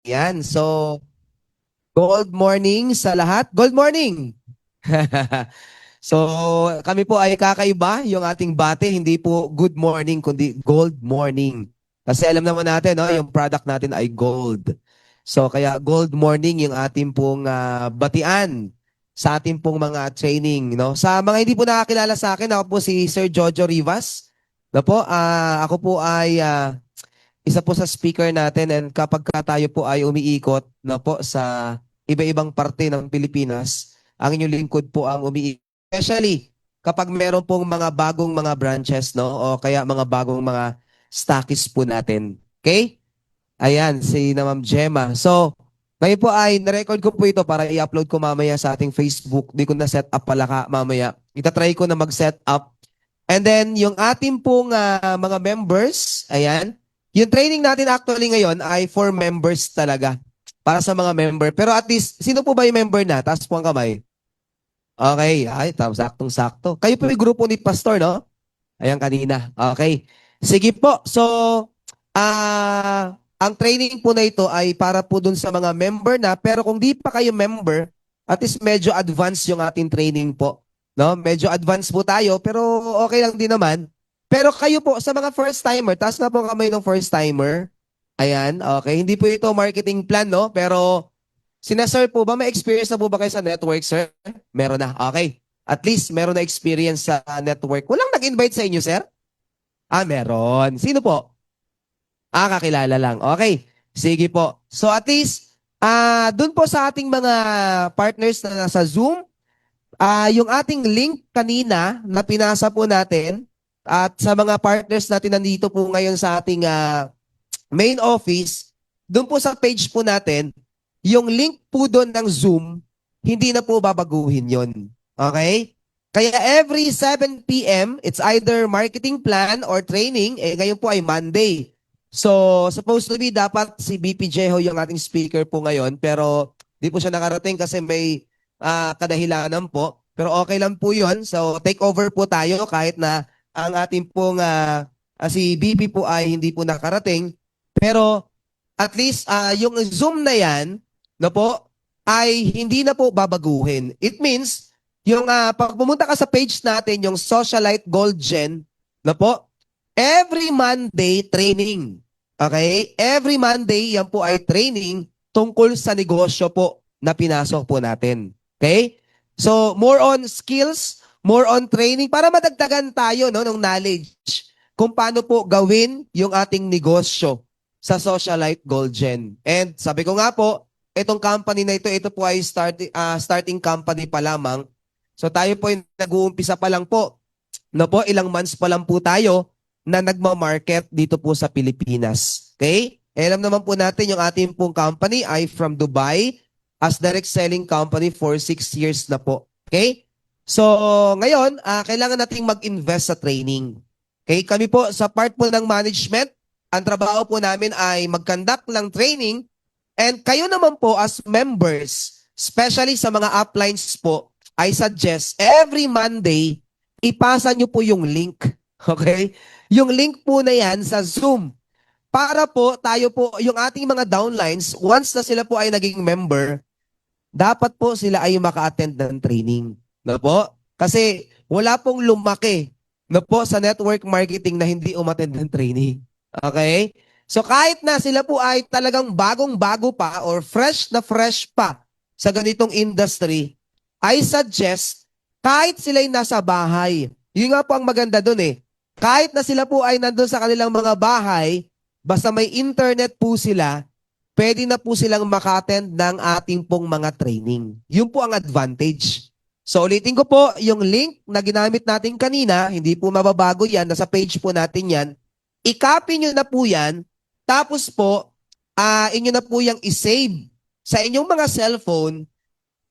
Yan. So, gold morning sa lahat. Gold morning! So, kami po ay kakaiba yung ating bate. Hindi po good morning, kundi gold morning. Kasi alam naman natin, no, yung product natin ay gold. So, kaya gold morning yung ating pong batian sa ating pong mga training. No? Sa mga hindi po nakakilala sa akin, ako po si Sir Jojo Rivas. No po, ako po ay isa po sa speaker natin and kapag tayo po ay umiikot na po sa iba-ibang parte ng Pilipinas, ang inyong lingkod po ang umiikot. Especially kapag meron pong mga bagong mga branches, no? O kaya mga bagong mga stockists po natin. Okay? Ayan, si na Ma'am Gemma. So, ngayon po ay na-record ko po ito para i-upload ko mamaya sa ating Facebook. Di ko na set up pala mamaya. Itatry ko na mag-set up. And then, yung ating pong mga members, ayan, yung training natin actually ngayon ay for members talaga. Para sa mga member. Pero at least, sino po ba yung member na? Taas po ang kamay. Okay, ay, saktong-sakto. Kayo po yung grupo ni Pastor, no? Ayan kanina. Okay. Sige po. So, ang training po na ito ay para po dun sa mga member na, pero kung di pa kayo member, at least medyo advanced yung ating training po. No? Medyo advanced po tayo, pero okay lang din naman. Pero kayo po, sa mga first timer, taas na po kamay ng first timer. Ayan, okay. Hindi po ito marketing plan, no? Pero, sir po ba, may experience na po ba kayo sa network, sir? Meron na. Okay. At least, meron na experience sa network. Walang nag-invite sa inyo, sir? Meron. Sino po? Kakilala lang. Okay. Sige po. So at least, dun po sa ating mga partners na nasa Zoom, yung ating link kanina na pinasa po natin at sa mga partners natin nandito po ngayon sa ating main office, dun po sa page po natin, yung link po doon ng Zoom, hindi na po babaguhin yon. Okay? Kaya every 7 p.m., it's either marketing plan or training. Ngayon po ay Monday. So, supposed to be dapat si BP Jeho yung ating speaker po ngayon. Pero di po siya nakarating kasi may kadahilanan po. Pero okay lang po yun. So, take over po tayo kahit na ang ating pong si BP po ay hindi po nakarating. Pero at least yung Zoom na yan, no po, ay hindi na po babaguhin. It means, yung pag pumunta ka sa page natin, yung Socialite Gold Gen, no po, every Monday training. Okay? Every Monday, yan po ay training tungkol sa negosyo po na pinasok po natin. Okay? So, more on skills, more on training, para madagdagan tayo no, ng knowledge kung paano po gawin yung ating negosyo sa Socialite Gold Gen. And sabi ko nga po, itong company na ito po ay starting company pa lamang. So tayo po ay nag-uumpisa pa lang po. No po, ilang months pa lang po tayo na nagma-market dito po sa Pilipinas. Okay? Alam naman po natin yung ating pong company ay from Dubai as direct selling company for 6 years na po. Okay? So, ngayon, kailangan nating mag-invest sa training. Okay? Kami po, sa part po ng management, ang trabaho po namin ay mag-conduct ng training and kayo naman po as members, especially sa mga uplines po, I suggest every Monday, ipasa nyo po yung link. Okay? Yung link po na yan sa Zoom. Para po tayo po, yung ating mga downlines, once na sila po ay naging member, dapat po sila ay maka-attend ng training. No po? Kasi wala pong lumaki no po sa network marketing na hindi umattend ng training. Okay? So kahit na sila po ay talagang bagong-bago pa or fresh na fresh pa sa ganitong industry, I suggest kahit sila'y nasa bahay, yun nga po ang maganda dun eh. Kahit na sila po ay nandun sa kanilang mga bahay, basta may internet po sila, pwede na po silang maka-attend ng ating pong mga training. Yun po ang advantage. So ulitin ko po, yung link na ginamit natin kanina, hindi po mababago yan, nasa page po natin yan. I-copy nyo na po yan, tapos po, inyo na po yung i-save sa inyong mga cellphone,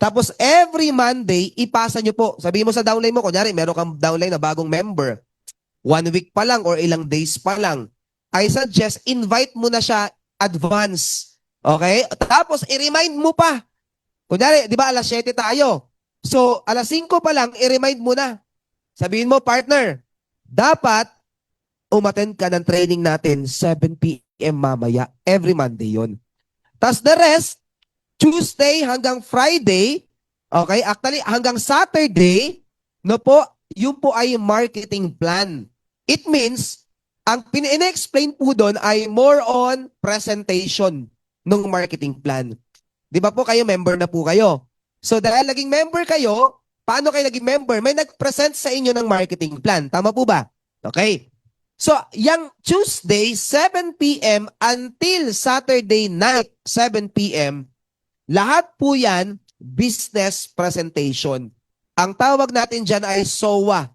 tapos every Monday, ipasa nyo po. Sabihin mo sa downline mo, kunyari meron kang downline na bagong member, 1 week pa lang or ilang days pa lang, I suggest invite mo na siya advance. Okay? Tapos i-remind mo pa. Kunyari, di ba alas 7 tayo? So, alas 5 pa lang, i-remind mo na. Sabihin mo, partner, dapat umattend ka ng training natin 7 p.m. mamaya. Every Monday yon. Tas the rest, Tuesday hanggang Friday, okay, actually hanggang Saturday, no po, yun po ay marketing plan. It means, ang pin-explain po doon ay more on presentation ng marketing plan. Di ba po kayo, member na po kayo? So dahil naging member kayo, paano kayo naging member? May nag-present sa inyo ng marketing plan. Tama po ba? Okay. So, yung Tuesday, 7 p.m. until Saturday night, 7 p.m., lahat po yan, business presentation. Ang tawag natin dyan ay SOA.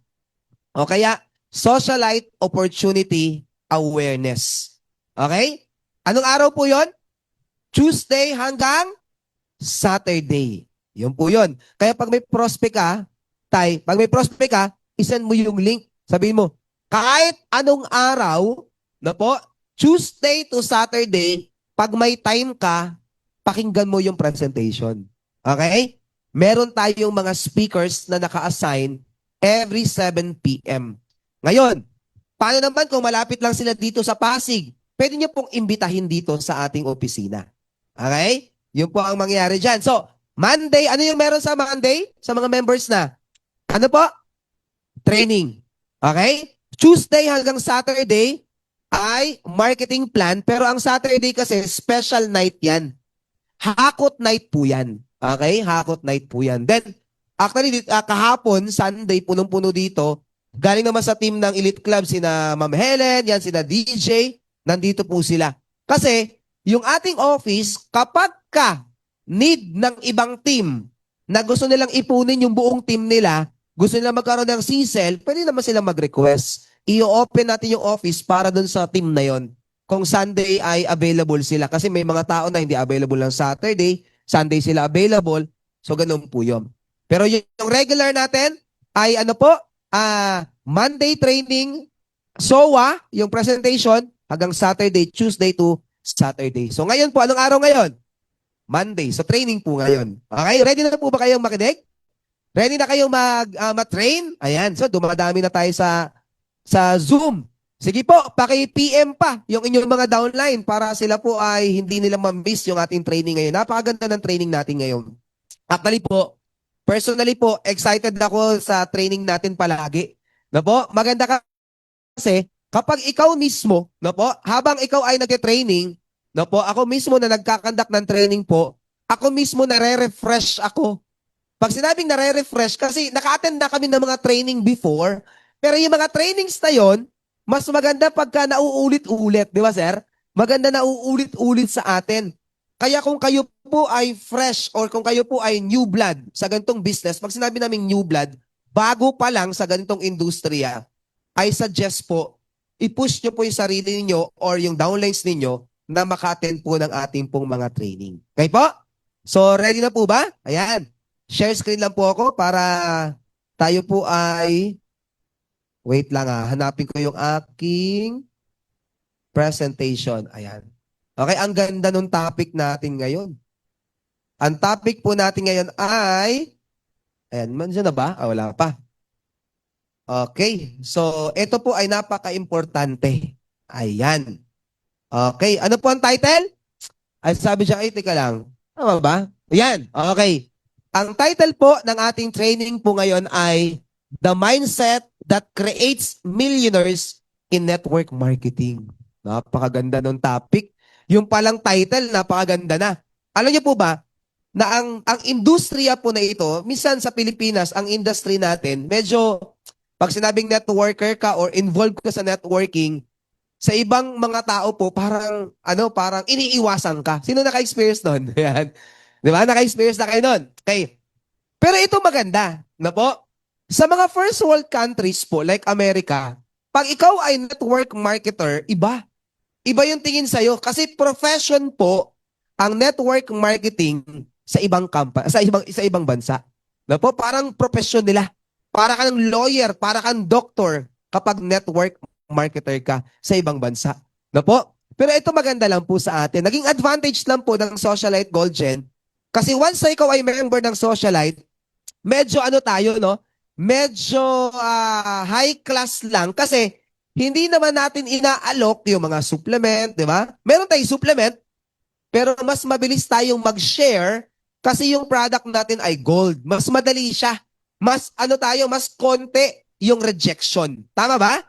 O kaya, Socialite Opportunity Awareness. Okay? Anong araw po yon? Tuesday hanggang Saturday. Yun po yun. Kaya pag may prospect ka, pag may prospect ka, isend mo yung link. Sabihin mo, kahit anong araw, na po, Tuesday to Saturday, pag may time ka, pakinggan mo yung presentation. Okay? Meron tayong mga speakers na naka-assign every 7 p.m. Ngayon, paano naman kung malapit lang sila dito sa Pasig? Pwede nyo pong imbitahin dito sa ating opisina. Okay? Yun po ang mangyayari dyan. So, Monday, ano yung meron sa Monday? Sa mga members na? Ano po? Training. Okay? Tuesday hanggang Saturday ay marketing plan, pero ang Saturday kasi special night yan. Hakot night po yan. Okay? Hakot night po yan. Then, actually, kahapon, Sunday, punong-puno dito, galing naman sa team ng Elite Club, sina Ma'am Helen, yan, sina DJ, nandito po sila. Kasi, yung ating office, kapag ka need ng ibang team na gusto nilang ipunin yung buong team nila, gusto nila magkaroon ng CSEL, pwede naman silang mag-request. I-open natin yung office para dun sa team na yon. Kung Sunday ay available sila. Kasi may mga tao na hindi available ng Saturday, Sunday sila available. So, ganun po yun. Pero yung regular natin ay ano po, Monday training, SOA, yung presentation, hanggang Saturday, Tuesday to Saturday. So, ngayon po, anong araw ngayon? Monday. So, training po ngayon. Okay? Ready na po ba kayong makinig? Ready na kayong ma-train? Ayan. So, dumadami na tayo sa Zoom. Sige po, paki-PM pa yung inyong mga downline para sila po ay hindi nila ma-miss yung ating training ngayon. Napakaganda ng training natin ngayon. Actually po, personally po, excited ako sa training natin palagi. Na po, maganda kasi kapag ikaw mismo, na po, habang ikaw ay nagte-training, na po, ako mismo na nagkakandak ng training po, ako mismo nare-refresh ako. Pag sinabing nare-refresh, kasi naka-attend na kami ng mga training before, pero yung mga trainings na yon, mas maganda pagka nauulit-ulit, di ba sir? Maganda na uulit-ulit sa atin. Kaya kung kayo po ay fresh or kung kayo po ay new blood sa ganitong business, pag sinabi namin new blood, bago pa lang sa ganitong industriya, I suggest po, i-push nyo po yung sarili niyo or yung downlines ninyo na maka-attend po ng ating pong mga training. Okay po? So, ready na po ba? Ayan. Share screen lang po ako para tayo po ay... Wait lang hanapin ko yung aking presentation. Ayan. Okay, ang ganda ng topic natin ngayon. Ang topic po natin ngayon ay... Ayan, mandiyan na ba? Wala pa. Okay, so ito po ay napaka-importante. Ayan. Okay, ano po ang title? Ay sabi siya, ay teka lang. Tama ba? Ayan, okay. Ang title po ng ating training po ngayon ay The Mindset that Creates Millionaires in Network Marketing. Napakaganda ng topic. Yung palang title, napakaganda na. Alam niyo po ba, na ang industriya po na ito, minsan sa Pilipinas, ang industry natin, medyo, pag sinabing networker ka or involved ka sa networking, sa ibang mga tao po, parang iniiwasan ka. Sino naka-experience nun? Yan. Di ba? Naka-experience na kayo nun. Okay. Pero ito maganda, na po, sa mga first world countries po, like America, pag ikaw ay network marketer, iba. Iba yung tingin sa'yo. Kasi profession po ang network marketing sa ibang sa ibang bansa. Na po, parang profession nila. Para kang lawyer, para kang doctor kapag network marketer ka sa ibang bansa. Na po? Pero ito maganda lang po sa atin. Naging advantage lang po ng Socialite Gold Gen. Kasi once na ikaw ay member ng Socialite, medyo tayo, no? Medyo high class lang kasi hindi naman natin inaalok yung mga supplement, di ba? Meron tayong supplement, pero mas mabilis tayong mag-share kasi yung product natin ay gold. Mas madali siya. Mas konti yung rejection. Tama ba?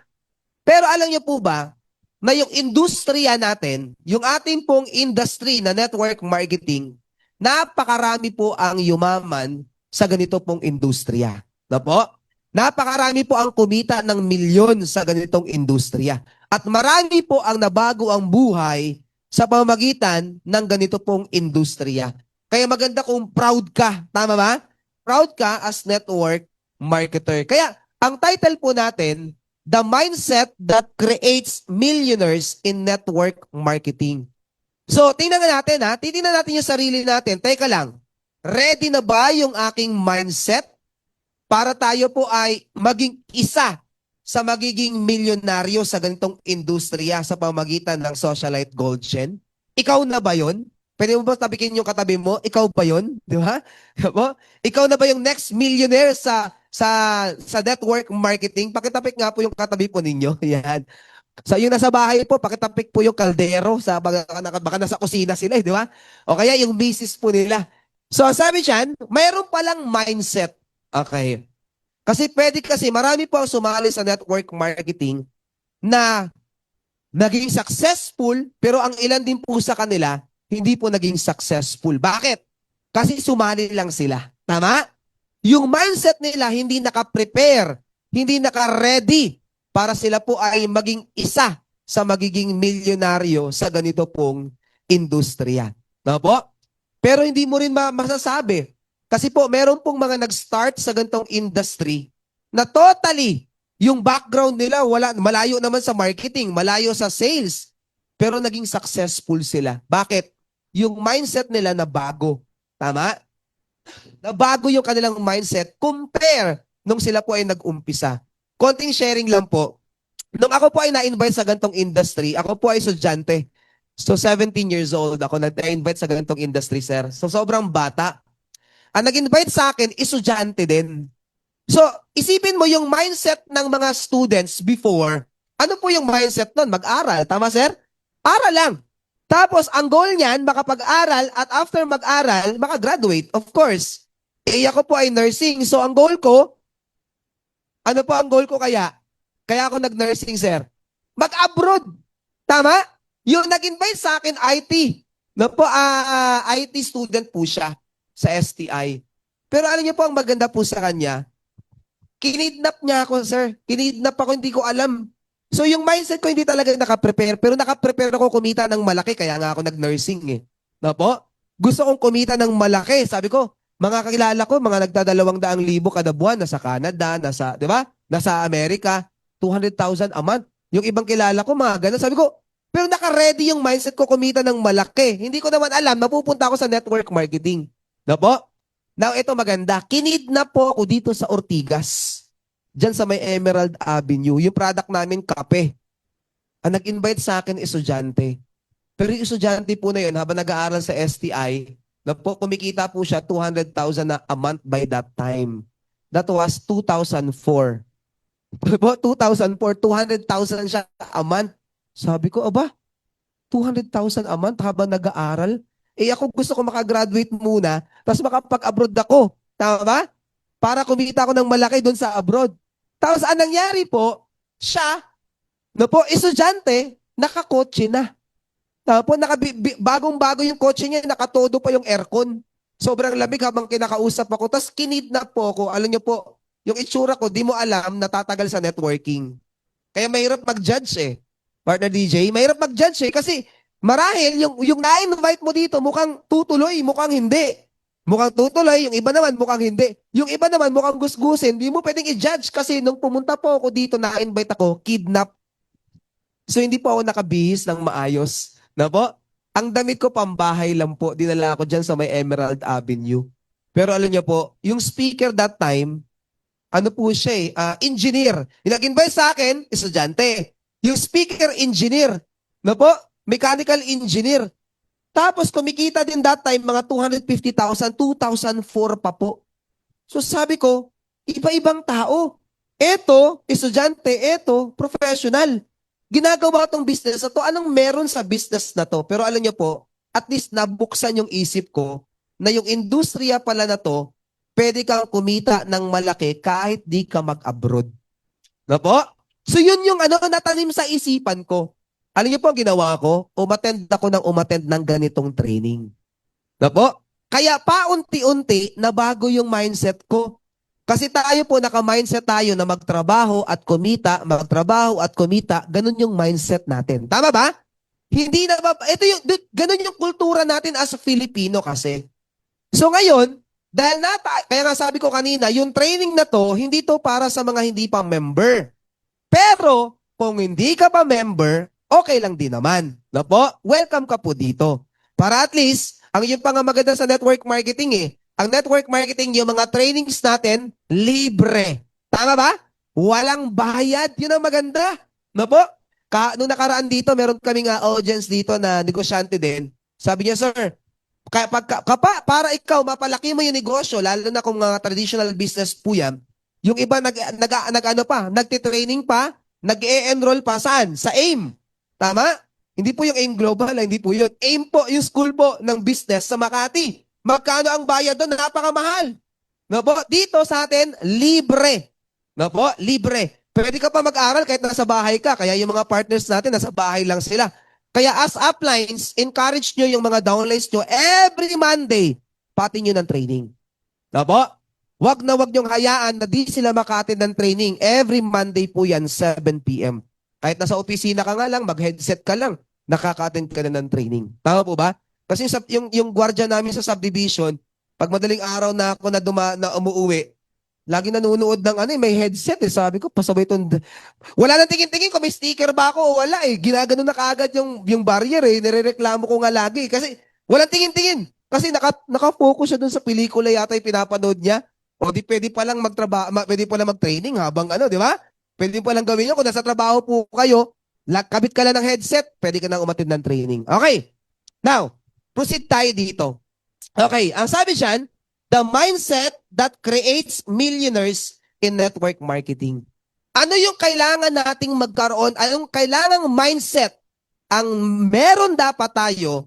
Pero alam niyo po ba, na yung industriya natin, yung ating pong industry na network marketing, napakarami po ang yumaman sa ganito pong industriya. Na po? Napakarami po ang kumita ng milyon sa ganitong industriya. At marami po ang nabago ang buhay sa pamamagitan ng ganito pong industriya. Kaya maganda kung proud ka. Tama ba? Proud ka as network marketer. Kaya ang title po natin, The Mindset That Creates Millionaires in Network Marketing. So, tingnan natin ha. Titingnan natin yung sarili natin. Teka lang. Ready na ba yung aking mindset para tayo po ay maging isa sa magiging milyonaryo sa ganitong industriya sa pamamagitan ng Socialite Gold Chain? Ikaw na ba yun? Pwede mo ba tabikin yung katabi mo? Ikaw ba yun? Di ba? Ikaw na ba yung next millionaire sa network marketing? Pakitapik nga po yung katabi po ninyo. Yan. So yung nasa bahay po, pakitapik po yung kaldero. Baka nasa kusina sila, di ba? O kaya yung misis po nila. So sabi diyan, mayroon palang mindset. Okay. Kasi marami po ang sumali sa network marketing na naging successful, pero ang ilan din po sa kanila, hindi po naging successful. Bakit? Kasi sumali lang sila. Tama? Yung mindset nila hindi naka-prepare, hindi naka-ready para sila po ay maging isa sa magiging milyonaryo sa ganito pong industriya. No po? Pero hindi mo rin masasabi. Kasi po, meron pong mga nag-start sa ganitong industry na totally, yung background nila, malayo naman sa marketing, malayo sa sales, pero naging successful sila. Bakit? Yung mindset nila na bago. Tama? Na bago yung kanilang mindset compare nung sila po ay nag-umpisa. Konting sharing lang po. Nung ako po ay na-invite sa ganitong industry, ako po ay estudyante. So 17 years old ako na-invite sa ganitong industry, sir. So sobrang bata. Ang nag-invite sa akin, estudyante din. So, isipin mo yung mindset ng mga students before. Ano po yung mindset nun? Mag-aral. Tama, sir? Aral lang. Tapos, ang goal niyan, makapag-aral at after mag-aral, makagraduate, of course. Eh, ako po ay nursing. So, ang goal ko, ano po ang goal ko kaya? Kaya ako nag-nursing, sir. Mag-abroad. Tama? Yung nag-invite sa akin, IT. No po, IT student po siya sa STI. Pero alam niyo po, ang maganda po sa kanya, kinidnap niya ako, sir. Kinidnap ako, hindi ko alam. So yung mindset ko hindi talaga nakaprepare, pero nakaprepare ako kumita ng malaki, kaya nga ako nag-nursing eh. No po? Gusto kong kumita ng malaki. Sabi ko, mga kakilala ko, mga nagda200,000 kada buwan, nasa Canada, di ba? Nasa Amerika, 200,000 a month. Yung ibang kilala ko, mga ganun. Sabi ko, pero naka-ready yung mindset ko kumita ng malaki. Hindi ko naman alam, mapupunta ako sa network marketing. No po? Now, ito maganda. Kinidnap po ako dito sa Ortigas. Diyan sa may Emerald Avenue. Yung product namin, kape. Ang nag-invite sa akin, estudyante. Pero yung estudyante po na yun, habang nag-aaral sa STI, na po, kumikita po siya 200,000 na a month by that time. That was 2004. Po, 2004, 200,000 siya a month. Sabi ko, aba, 200,000 a month habang nag-aaral? Eh ako gusto ko makagraduate muna, tapos makapag-abroad ako. Tama ba? Para kumita ako ng malaki doon sa abroad. Tapos ang nangyari po, siya, no po, estudyante, nakakotse na. Tapos bagong-bago yung kotse niya, nakatodo pa yung aircon. Sobrang lamig habang kinakausap ako. Tapos kinidnap po ako. Alam niyo po, yung itsura ko, di mo alam, natatagal sa networking. Kaya mahirap mag-judge eh. Partner DJ, mahirap mag-judge eh. Kasi marahil, yung na-invite mo dito, mukhang tutuloy, mukhang hindi. Mukhang tutuloy, yung iba naman mukhang hindi. Yung iba naman mukhang gusgusin, hindi mo pwedeng i-judge kasi nung pumunta po ako dito, na-invite ako, kidnap. So hindi po ako nakabihis ng maayos. Na po? Ang damit ko pambahay lang po, dinala ko dyan sa may Emerald Avenue. Pero alam niyo po, yung speaker that time, ano po siya eh, engineer. Yung nag-invite sa akin, estudyante. Yung speaker, engineer. Na po? Mechanical engineer. Tapos kumikita din that time mga 250,000, 2004 pa po. So sabi ko, iba-ibang tao. Eto, estudyante, eto, professional. Ginagawa tong business na to. Anong meron sa business na to? Pero alam niyo po, at least nabuksan yung isip ko na yung industriya pala na to, pwede kang kumita ng malaki kahit di ka mag-abroad. No po? So yun yung natanim sa isipan ko. Alam niyo po ang ginawa ko? Umattend ng ganitong training. No po? Kaya paunti-unti nabago yung mindset ko. Kasi tayo po, naka-mindset tayo na magtrabaho at kumita, magtrabaho at kumita, ganun yung mindset natin. Tama ba? Hindi na ba, ganun yung kultura natin as a Filipino kasi. So ngayon, dahil kaya nga sabi ko kanina, yung training na to, hindi to para sa mga hindi pa member. Pero, kung hindi ka pa member, okay lang din naman. No po? Welcome ka po dito. Para at least, ang yun pa nga maganda sa network marketing ang network marketing, yung mga trainings natin, libre. Tama ba? Walang bayad. Yun ang maganda. No po? Nung nakaraan dito, meron kaming audience dito na negosyante din. Sabi niya, sir, para ikaw mapalaki mo yung negosyo, lalo na kung mga traditional business po yan, yung iba nagtitraining pa, nag-e-enroll pa saan? Sa AIM. Tama? Hindi po yung AIM Global, hindi po yun. AIM po, yung school po ng business sa Makati. Magkano ang bayad doon? Napakamahal. No po? Dito sa atin, libre. No po? Libre. Pwede ka pa mag-aral kahit nasa bahay ka. Kaya yung mga partners natin, nasa bahay lang sila. Kaya as uplines, encourage nyo yung mga downlines nyo every Monday. Pati nyo ng training. No po? Wag na wag nyong hayaan na di sila maka-attend ng training. Every Monday po yan, 7 p.m. Kahit nasa opisina ka nga lang, mag-headset ka lang, nakaka-attend ka na ng training. Tama po ba? Kasi yung gwardiya namin sa subdivision, pag madaling araw na ako na umuwi, lagi nanonood ng may headset Sabi ko, pasabay itong... Wala nang tingin-tingin kung may sticker ba ako o wala Ginagano na kaagad yung barrier Nirereklamo ko nga lagi. Kasi walang tingin-tingin. Kasi nakafocus siya dun sa pelikula yata yung pinapanood niya. O di pwede palang pwede palang mag-training habang di ba? Pwede palang gawin yun. Kung nasa trabaho po kayo, kabit ka lang ng headset, pwede ka nang umattend ng training. Okay. Now, proceed tayo dito. Okay, ang sabi dyan, the mindset that creates millionaires in network marketing. Ano yung kailangan nating magkaroon? Anong kailangang mindset ang meron dapat tayo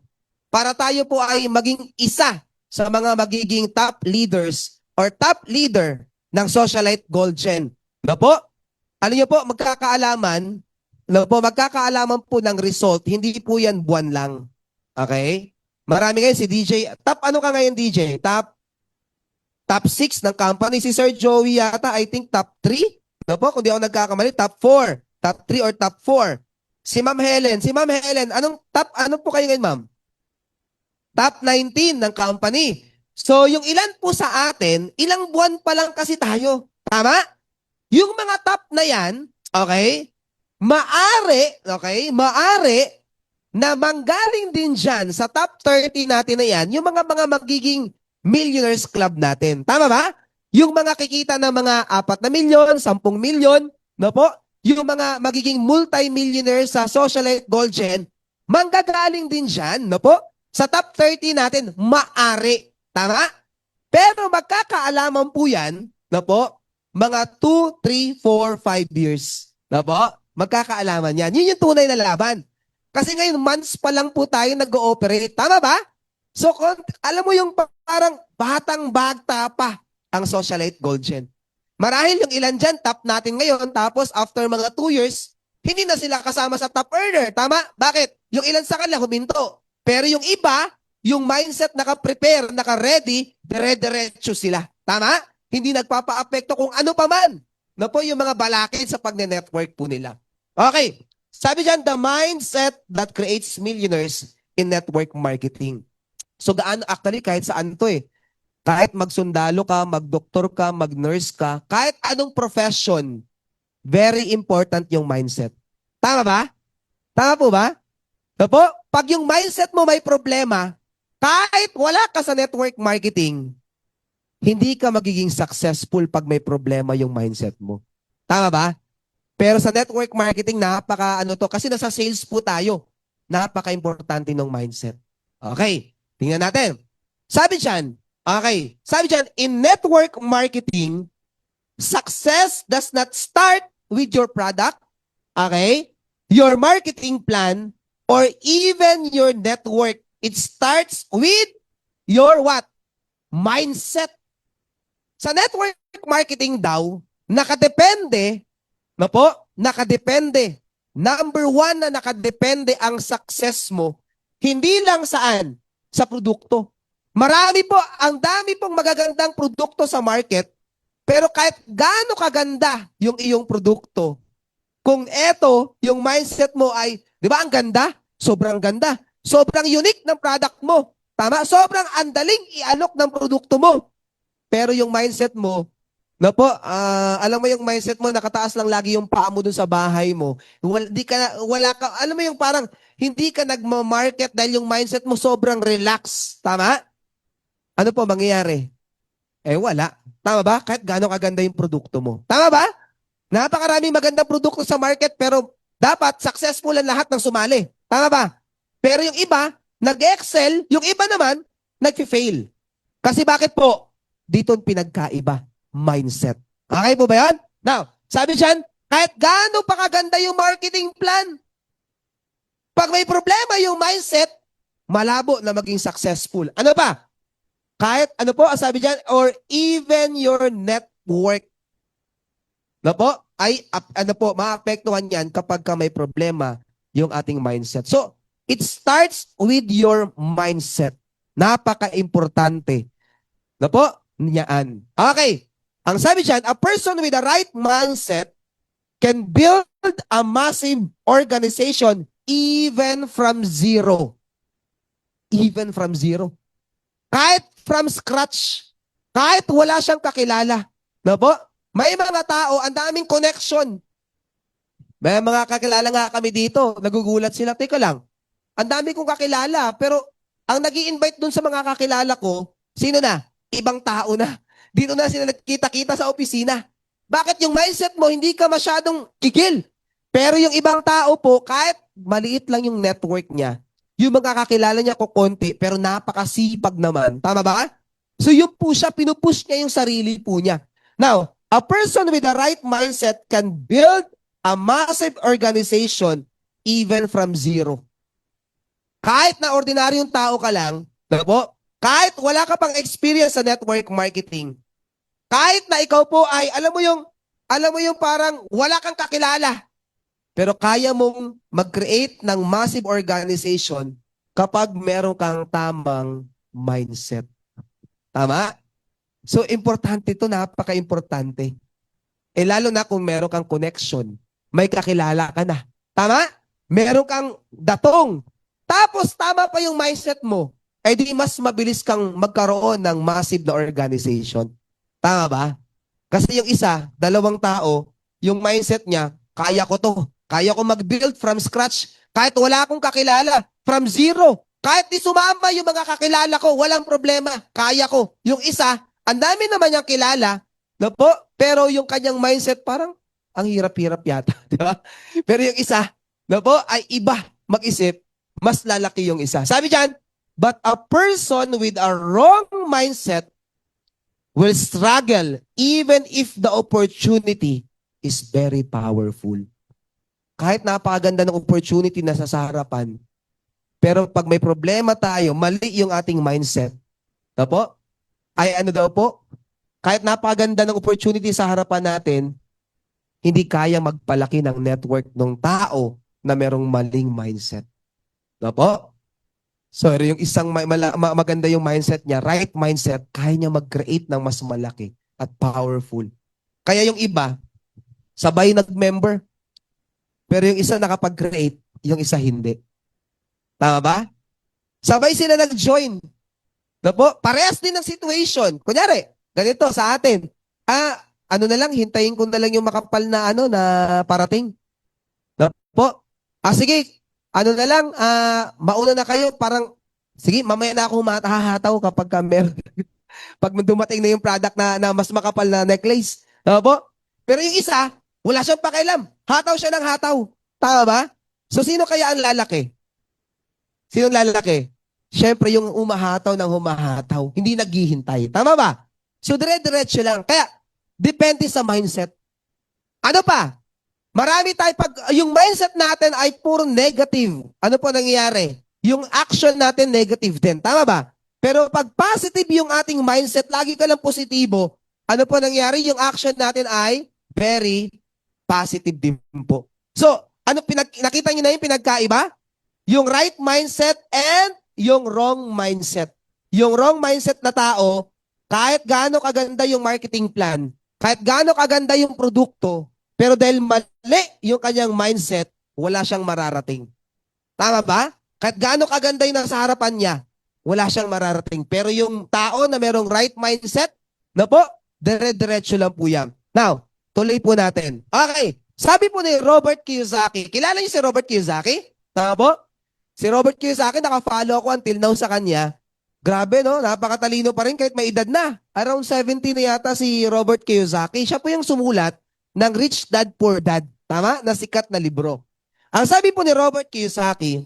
para tayo po ay maging isa sa mga magiging top leaders or top leader ng Socialite Gold Gen? No po? Ano nyo po, magkakaalaman po ng result, hindi po yan buwan lang. Okay? Marami ngayon si DJ. Ano ka ngayon, DJ? Top 6 ng company. Si Sir Joey yata, I think top 3. No po, kung di ako nagkakamali, top 4. Top 3 or top 4. Si Ma'am Helen. Ano po kayo ngayon, ma'am? Top 19 ng company. So, yung ilan po sa atin, ilang buwan pa lang kasi tayo. Tama? Yung mga top na yan, okay, maari na manggaling din dyan sa top 30 natin na yan, yung mga magiging millionaires club natin. Tama ba? Yung mga kikita ng mga 4 na milyon, 10 milyon, no po? Yung mga magiging multi-millionaires sa Socialite Gold Gen, manggagaling din dyan, no po? Sa top 30 natin, maari. Tama? Pero magkakaalaman po yan, no po? Mga 2, 3, 4, 5 years. No po? Magkakaalaman yan. Yun yung tunay na laban. Kasi ngayon, months pa lang po tayo nag-ooperate. Tama ba? So, alam mo yung parang batang-bata pa ang Socialite Gold Gen. Marahil yung ilan dyan, top natin ngayon, tapos after mga 2 years, hindi na sila kasama sa top earner. Tama? Bakit? Yung ilan sa kanila huminto. Pero yung iba, yung mindset naka-prepare, naka-ready, dire-diretso sila. Tama? Hindi nagpapa-apekto kung ano pa man na po yung mga balakid sa pagne-network po nila. Okay. Sabi dyan, the mindset that creates millionaires in network marketing. So actually, kahit saan to Kahit magsundalo ka, magdoktor ka, mag-nurse ka, kahit anong profession, very important yung mindset. Tama ba? Tama po ba? Opo, pag yung mindset mo may problema, kahit wala ka sa network marketing, hindi ka magiging successful pag may problema yung mindset mo. Tama ba? Pero sa network marketing, kasi nasa sales po tayo. Napaka-importante ng mindset. Okay, tingnan natin. Sabi dyan, in network marketing, success does not start with your product, okay, your marketing plan, or even your network It starts with your what? Mindset. Sa network marketing daw, nakadepende, na po, nakadepende. Number one na nakadepende ang success mo, hindi lang saan? Sa produkto. Marami po, ang dami pong magagandang produkto sa market, pero kahit gaano kaganda yung iyong produkto, kung eto, yung mindset mo ay, di ba ang ganda? Sobrang ganda. Sobrang unique ng product mo. Tama? Sobrang andaling i-alok ng produkto mo. Pero yung mindset mo, na po, alam mo yung mindset mo, nakataas lang lagi yung paa mo dun sa bahay mo. Wala ka, alam mo yung parang, hindi ka nagma-market dahil yung mindset mo sobrang relax. Tama? Ano po mangyayari? Wala. Tama ba? Kahit gaano kaganda yung produkto mo. Tama ba? Napakaraming magandang produkto sa market pero dapat successful ang lahat ng sumali. Tama ba? Pero yung iba, nag-excel, yung iba naman, nag-fail. Kasi bakit po? Dito ang pinagkaiba, mindset. Okay po ba yan? Now, sabi dyan, kahit gaano pa kaganda yung marketing plan, pag may problema yung mindset, malabo na maging successful. Ano pa? Kahit, ano po, sabi dyan, or even your network. No po? Ay, ano po, maapektuhan yan kapag ka may problema yung ating mindset. So, it starts with your mindset. Napaka-importante. No po? Niyaan. Okay. Ang sabi dyan, a person with the right mindset can build a massive organization even from zero. Even from zero. Kahit from scratch. Kahit wala siyang kakilala. No po? May mga tao, ang daming connection. May mga kakilala nga kami dito. Nagugulat sila. Teka lang. Ang dami kong kakilala. Pero ang nag-i-invite dun sa mga kakilala ko, sino na? Ibang tao na. Dito na sila nagkita-kita sa opisina. Bakit yung mindset mo, hindi ka masyadong kikil? Pero yung ibang tao po, kahit maliit lang yung network niya, yung mga kakilala niya ko konti, pero napakasipag naman. Tama ba? So yun po siya, pinupush niya yung sarili po niya. Now, a person with the right mindset can build a massive organization even from zero. Kahit na ordinaryong tao ka lang, po, kahit wala ka pang experience sa network marketing, kahit na ikaw po ay, alam mo yung parang wala kang kakilala, pero kaya mong mag-create ng massive organization kapag meron kang tamang mindset. Tama? So, importante ito, napaka-importante. Lalo na kung meron kang connection, may kakilala ka na. Tama? Meron kang datong. Tapos, tama pa yung mindset mo, di mas mabilis kang magkaroon ng massive na organization. Tama ba? Kasi yung isa, dalawang tao, yung mindset niya, kaya ko to. Kaya ko mag-build from scratch. Kahit wala akong kakilala, from zero. Kahit di sumama yung mga kakilala ko, walang problema. Kaya ko. Yung isa, ang dami naman niyang kilala, no po, pero yung kanyang mindset parang ang hirap-hirap yata. Di ba? Pero yung isa, no po, ay iba mag-isip, mas lalaki yung isa. Sabi diyan, but a person with a wrong mindset will struggle even if the opportunity is very powerful. Kahit napakaganda ng opportunity na sa harapan, pero pag may problema tayo, mali yung ating mindset. Po? Ay ano daw po? Kahit napakaganda ng opportunity sa harapan natin, hindi kaya magpalaki ng network ng tao na merong maling mindset. Po? So, yung isang maganda yung mindset niya, right mindset, kaya niya mag-create ng mas malaki at powerful. Kaya yung iba, sabay nag-member, pero yung isa nakapag-create, yung isa hindi. Tama ba? Sabay sila nag-join. Po? Parehas din ng situation. Kunyari, ganito sa atin. Ano na lang, hintayin ko na lang yung makapal na na parating. Po? Sige, ano na lang, mauna na kayo, parang, sige, mamaya na ako hahataw kapag meron. Pag dumating na yung product na mas makapal na necklace. Po? Pero yung isa, wala siyang pakialam. Hataw siya ng hataw. Tama ba? So, sino kaya ang lalaki? Sino ang lalaki? Siyempre, yung umahataw ng humahataw. Hindi naghihintay. Tama ba? So, dire-diretso lang. Kaya, depende sa mindset. Ano pa? Marami tayo, pag yung mindset natin ay puro negative, ano po nangyayari? yung action natin negative din. Tama ba? Pero pag positive yung ating mindset, lagi ka lang positibo, ano po nangyari? Yung action natin ay very positive din po. So, nakita niyo na yung pinagkaiba? Yung right mindset and yung wrong mindset. Yung wrong mindset na tao, kahit gaano kaganda yung marketing plan, kahit gaano kaganda yung produkto, pero dahil mali yung kanyang mindset, wala siyang mararating. Tama ba? Kahit gaano kaganda yung nasa harapan niya, wala siyang mararating. Pero yung tao na merong right mindset, na po, dire-diretso lang po yan. Now, tuloy po natin. Okay. Sabi po ni Robert Kiyosaki, kilala niyo si Robert Kiyosaki? Tama po? Si Robert Kiyosaki, naka-follow ako until now sa kanya. Grabe, no? Napakatalino pa rin kahit may edad na. Around 70 na yata si Robert Kiyosaki. Siya po yung sumulat ng Rich Dad Poor Dad. Tama? Na sikat na libro. Ang sabi po ni Robert Kiyosaki,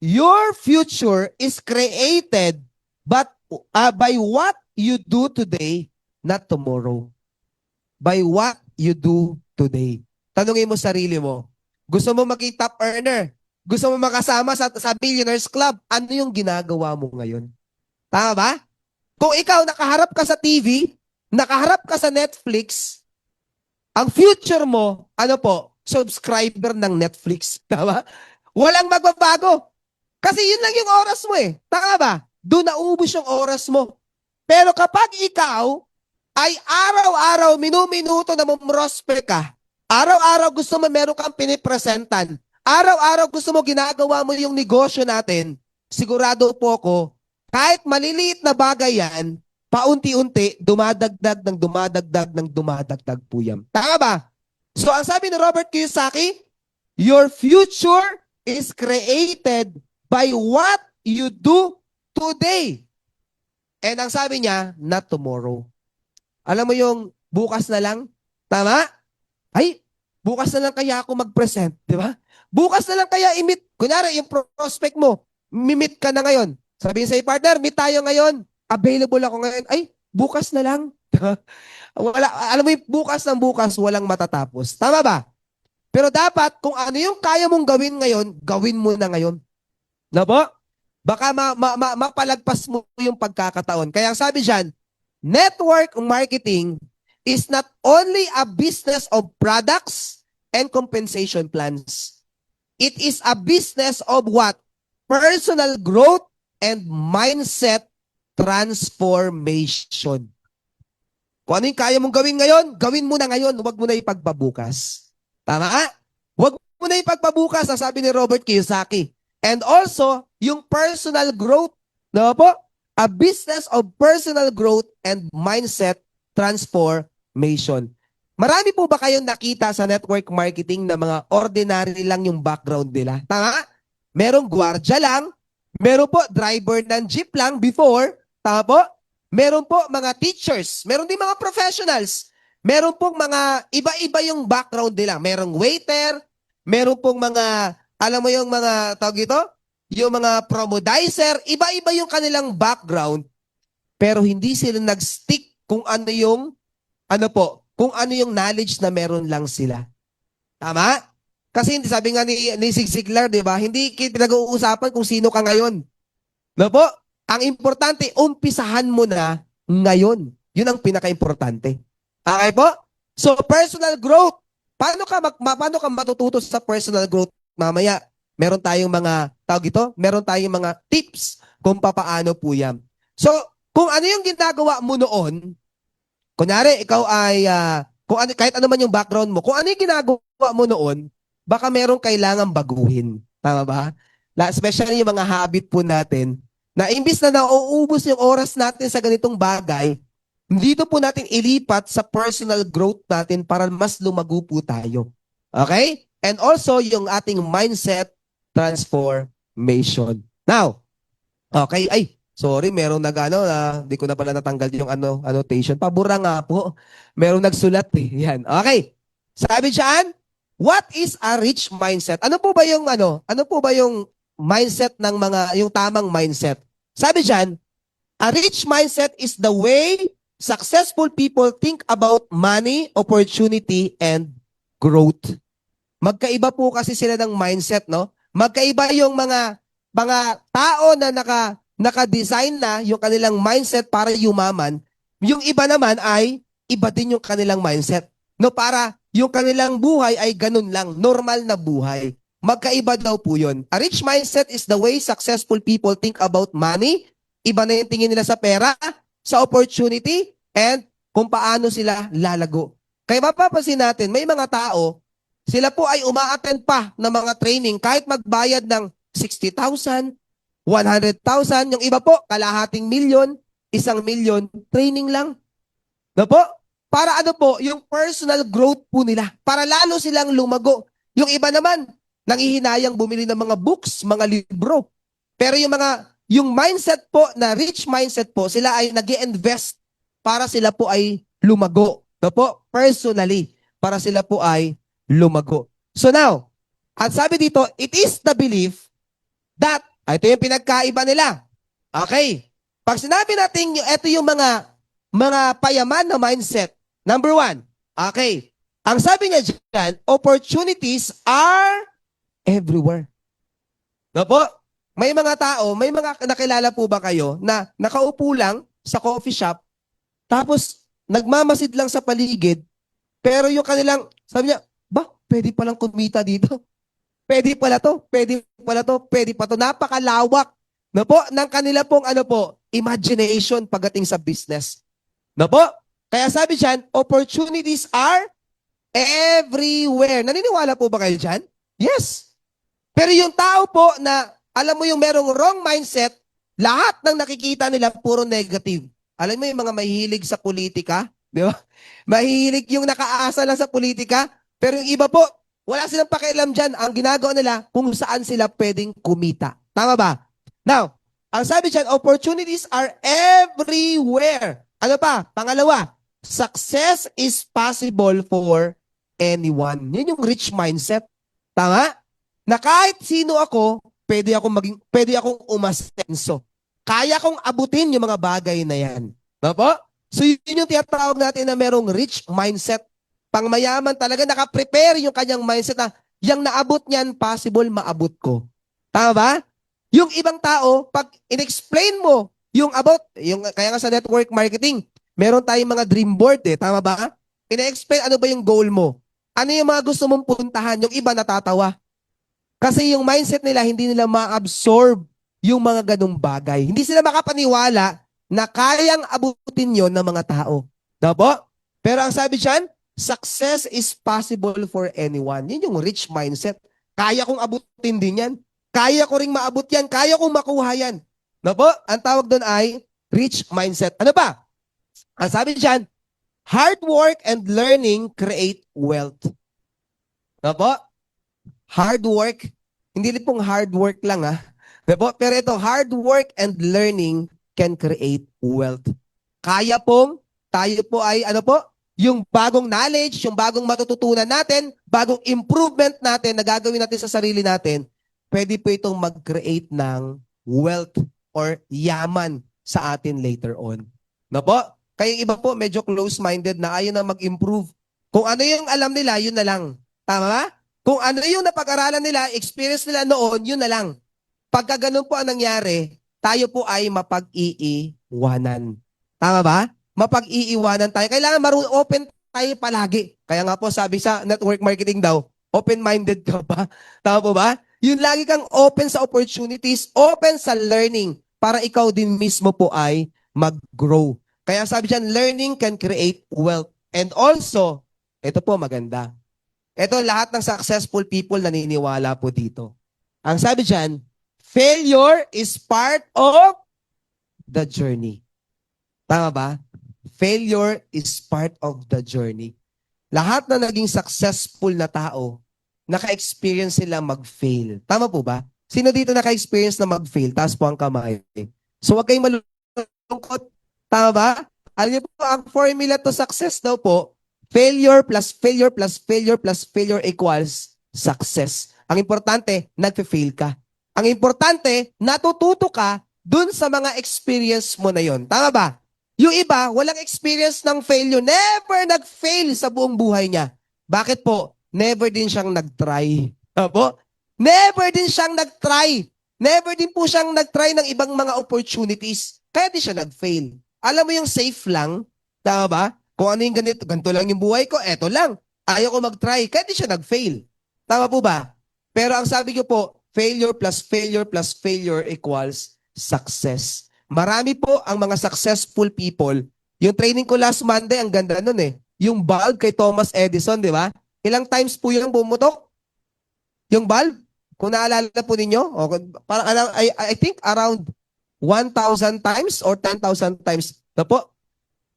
your future is created by what you do today, not tomorrow. By what you do today. Tanungin mo sarili mo, gusto mo maging top earner? Gusto mo makasama sa Billionaires Club? Ano yung ginagawa mo ngayon? Tama ba? Kung ikaw nakaharap ka sa TV, nakaharap ka sa Netflix, ang future mo, ano po, subscriber ng Netflix. Tama? Walang magbabago. Kasi yun lang yung oras mo eh. Tama ba? Doon naubos yung oras mo. Pero kapag ikaw ay araw-araw, minu-minuto na mumrosper ka, araw-araw gusto mo meron kang pinipresentan, araw-araw gusto mo ginagawa mo yung negosyo natin, sigurado po ko, kahit maliliit na bagay yan, paunti-unti, dumadagdag po yan. Tama ba? So, ang sabi ni Robert Kiyosaki, your future is created by what you do today. And ang sabi niya, not tomorrow. Alam mo yung bukas na lang? Tama? Ay, bukas na lang kaya ako mag-present, di ba? Bukas na lang kaya i-meet. Kunyari, yung prospect mo, mi-meet ka na ngayon. Sabihin sa'yo, partner, meet tayo ngayon. Available ako ngayon. Ay, bukas na lang. Wala, alam mo yung bukas ng bukas, walang matatapos. Tama ba? Pero dapat, kung ano yung kaya mong gawin ngayon, gawin mo na ngayon. Na po? Baka mapalagpas mo yung pagkakataon. Kaya ang sabi dyan, network marketing is not only a business of products and compensation plans. It is a business of what? Personal growth and mindset transformation. Kung ano yung kaya mong gawin ngayon, gawin mo na ngayon. Huwag mo na ipagpabukas. Tama? Huwag mo na ipagpabukas, ang sabi ni Robert Kiyosaki. And also, yung personal growth, no po? A business of personal growth and mindset transformation. Marami po ba kayong nakita sa network marketing na mga ordinary lang yung background nila? Tama? Merong gwardiya lang, meron po driver ng jeep lang before, tama po? Meron po mga teachers, meron din mga professionals, meron pong mga iba-iba yung background nila. Merong waiter, meron pong mga, alam mo yung mga, tawag ito? Yung mga promodizer, iba-iba yung kanilang background, pero hindi sila nag-stick kung ano yung, ano po, kung ano yung knowledge na meron lang sila. Tama? Kasi hindi, sabi nga ni Zig Ziglar, di ba? Hindi pinag-uusapan kung sino ka ngayon. No po? Ang importante, umpisahan mo na ngayon. Yun ang pinaka-importante. Okay po? So, personal growth. Paano ka matututo sa personal growth? Mamaya, meron tayong mga, tawag ito, meron tayong mga tips kung papaano po yan. So, kung ano yung ginagawa mo noon, kunyari, ikaw ay, kahit ano man yung background mo, kung ano yung ginagawa mo noon, baka merong kailangan baguhin. Tama ba? Especially yung mga habit po natin, na imbis na nauubos yung oras natin sa ganitong bagay, dito po natin ilipat sa personal growth natin para mas lumago po tayo. Okay? And also, yung ating mindset transformation. Now, okay, ay, sorry, merong hindi ko na pala natanggal yung annotation. Pabura nga po. Merong nagsulat eh. Yan. Okay. Sabi diyan, what is a rich mindset? Ano po ba yung mindset ng yung tamang mindset? Sabi diyan, a rich mindset is the way successful people think about money, opportunity, and growth. Magkaiba po kasi sila ng mindset, no? Magkaiba yung mga mga tao na naka-design na yung kanilang mindset para yumaman, yung iba naman ay iba din yung kanilang mindset. No, para yung kanilang buhay ay ganun lang, normal na buhay. Magkaiba daw po yun. A rich mindset is the way successful people think about money. Iba na yung tingin nila sa pera, sa opportunity, and kung paano sila lalago. Kaya mapapansin natin, may mga tao, sila po ay uma-attend pa ng mga training kahit magbayad ng 60,000, 100,000, yung iba po, kalahating milyon, 1 milyon, training lang. No po? Para ano po, yung personal growth po nila. Para lalo silang lumago. Yung iba naman, nanghihinayang bumili ng mga books, mga libro. Pero yung mindset po, na rich mindset po, sila ay nag-i-invest para sila po ay lumago. No po? Personally, para sila po ay lumago. So now, at sabi dito, it is the belief that, ito yung pinagkaiba nila. Okay. Pag sinabi natin, ito yung mga payaman na mindset. Number 1. Okay. Ang sabi niya dyan, opportunities are everywhere. No po? May mga tao, may mga nakilala po ba kayo na nakaupo lang sa coffee shop, tapos nagmamasid lang sa paligid, pero yung kanilang, sabi niya, ba, pwede palang kumita dito. Pwede pala to, pwede pala to, pwede pa to. Napakalawak. No po? Ng kanila pong imagination pagdating sa business. No po? Kaya sabi dyan, opportunities are everywhere. Naniniwala po ba kayo dyan? Yes. Pero yung tao po na, alam mo yung merong wrong mindset, lahat ng nakikita nila puro negative. Alam mo yung mga mahihilig sa politika, di ba? Mahihilig yung nakaasa lang sa politika, pero yung iba po, wala silang pakialam dyan. Ang ginagawa nila kung saan sila pwedeng kumita. Tama ba? Now, ang sabi dyan, opportunities are everywhere. Ano pa? Pangalawa, success is possible for anyone. Yun yung rich mindset. Tama? Na kahit sino ako, pwede akong umasenso. Kaya kong abutin yung mga bagay na yan. No po? So yun yung tinatawag natin na merong rich mindset. Pangmayaman talaga, nakaprepare yung kanyang mindset na yung naabot niyan, possible maabot ko. Tama ba? Yung ibang tao, pag in-explain mo yung kaya nga sa network marketing, meron tayong mga dream board tama ba? In-explain ano ba yung goal mo? Ano yung mga gusto mong puntahan? Yung iba natatawa. Kasi yung mindset nila, hindi nila ma-absorb yung mga ganung bagay. Hindi sila makapaniwala na kayang abutin yon ng mga tao. Diba? Pero ang sabi dyan, success is possible for anyone. Yun yung rich mindset. Kaya kong abutin din yan. Kaya ko ring maabot yan. Kaya kong makuha yan. Diba? Ang tawag doon ay rich mindset. Ano ba? Ang sabi dyan, hard work and learning create wealth. Diba? Hard work, hindi rin pong hard work lang pero ito, hard work and learning can create wealth. Kaya pong, tayo po ay, yung bagong knowledge, yung bagong matututunan natin, bagong improvement natin na gagawin natin sa sarili natin, pwede po itong mag-create ng wealth or yaman sa atin later on. No po? Kaya iba po, medyo close-minded na ayaw na mag-improve. Kung ano yung alam nila, yun na lang. Tama ba? Kung ano yung napag-aralan nila, experience nila noon, yun na lang. Pagka ganun po ang nangyari, tayo po ay mapag-iiwanan. Tama ba? Mapag-iiwanan tayo. Kailangan open tayo palagi. Kaya nga po sabi sa network marketing daw, open-minded ka ba? Tama po ba? Yun lagi kang open sa opportunities, open sa learning, para ikaw din mismo po ay mag-grow. Kaya sabi dyan, learning can create wealth. And also, ito po maganda. Ito lahat ng successful people naniniwala po dito. Ang sabi dyan, failure is part of the journey. Tama ba? Failure is part of the journey. Lahat na naging successful na tao, naka-experience sila mag-fail. Tama po ba? Sino dito naka-experience na mag-fail? Taas po ang kamay. So huwag kayong malungkot. Tama ba? Alam niyo po, ang formula to success daw po, failure plus failure plus failure plus failure equals success. Ang importante, nagfe-fail ka. Ang importante, natututo ka dun sa mga experience mo na yon. Tama ba? Yung iba, walang experience ng failure. Never nag-fail sa buong buhay niya. Bakit po? Never din siyang nag-try. Never din siyang nag-try Never din po siyang nag-try ng ibang mga opportunities. Kaya di siya nag-fail. Alam mo yung safe lang, tama ba? Kung ano yung ganito lang yung buhay ko, eto lang. Ayaw ko mag-try. Kaya di siya nag-fail. Tama po ba? Pero ang sabi ko po, failure plus failure plus failure equals success. Marami po ang mga successful people. Yung training ko last Monday, ang ganda nun eh. Yung bulb kay Thomas Edison, di ba? Ilang times po yung bumutok? Yung bulb? Kung naalala po ninyo, o, parang, I think around 1,000 times or 10,000 times. Na po?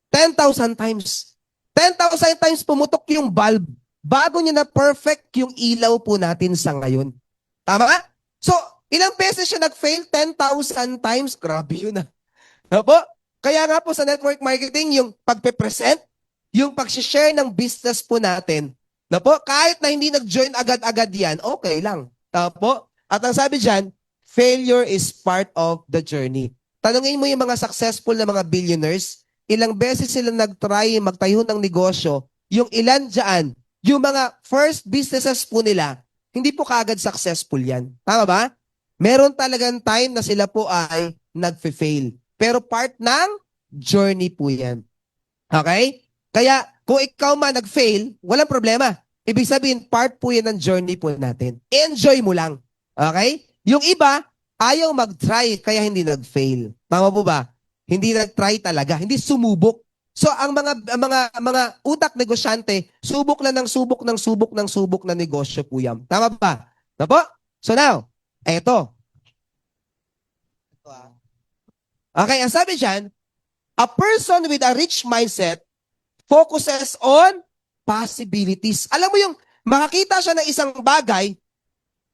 10,000 times. 10,000 times pumutok yung bulb bago niya na perfect yung ilaw po natin sa ngayon. Tama? So, ilang beses siya nag-fail? 10,000 times. Grabe yun ah. Na po? Kaya nga po sa network marketing, yung pagpe-present, yung pag-share ng business po natin, na po, kahit na hindi nag-join agad-agad yan, okay lang. Tama po? At ang sabi dyan, failure is part of the journey. Tanungin mo yung mga successful na mga billionaires, ilang beses sila nag-try magtayo ng negosyo, yung ilan dyan, yung mga first businesses po nila, hindi po kaagad successful yan. Tama ba? Meron talagang time na sila po ay nag-fail. Pero part ng journey po yan. Okay? Kaya kung ikaw man nag-fail, walang problema. Ibig sabihin, part po yan ng journey po natin. Enjoy mo lang. Okay? Yung iba, ayaw mag-try kaya hindi nag-fail. Tama po ba? Hindi nag-try talaga, hindi sumubok. So ang mga utak negosyante, subok lang ng subok ng subok ng subok na negosyo po yan. Tama ba? Tama po? So now, eto. Okay, ang sabi dyan, a person with a rich mindset focuses on possibilities. Alam mo yung makakita siya ng isang bagay,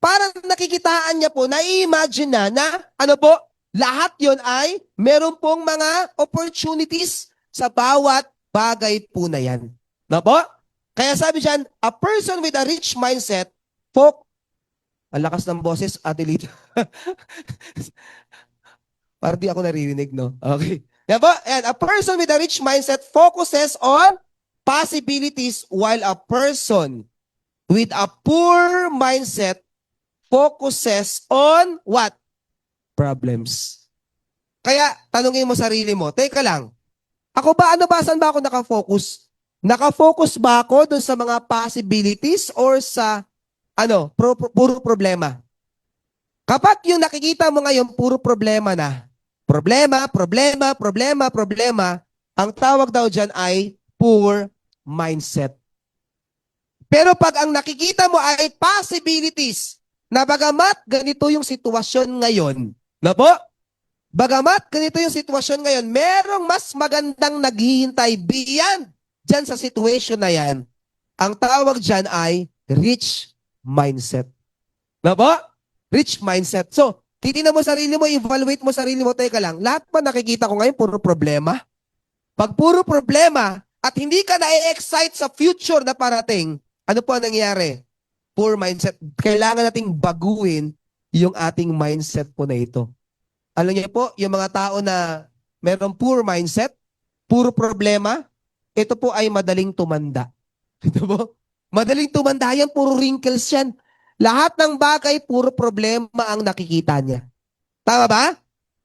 parang nakikitaan niya po, nai-imagine na ano po, lahat yon ay meron pong mga opportunities sa bawat bagay po na yan. Na po? Kaya sabi dyan, a person with a rich mindset, ang lakas ng boses, Ate Lita. Parang di ako naririnig, no? Okay. Yan po, and a person with a rich mindset focuses on possibilities while a person with a poor mindset focuses on what? Problems. Kaya, tanungin mo sarili mo, teka lang, ako ba, saan ba ako nakafocus? Nakafocus ba ako dun sa mga possibilities or sa, puro problema? Kapag yung nakikita mo ngayon, puro problema na, problema, ang tawag daw dyan ay poor mindset. Pero pag ang nakikita mo ay possibilities, na bagamat ganito yung sitwasyon ngayon, na po, bagamat ganito yung sitwasyon ngayon, merong mas magandang naghihintay beyond dyan sa situation na yan, ang tawag dyan ay rich mindset. Na po? Rich mindset. So, titingnan mo sarili mo, evaluate mo sarili mo, teka lang, lahat pa nakikita ko ngayon, puro problema. Pag puro problema, at hindi ka na-excite sa future na parating, ano po ang nangyayari? Poor mindset. Kailangan nating baguhin yung ating mindset po na ito. Alam niyo po, yung mga tao na merong poor mindset, puro problema, ito po ay madaling tumanda. Ito po? Madaling tumanda yan, puro wrinkles yan. Lahat ng bagay, puro problema ang nakikita niya. Tama ba?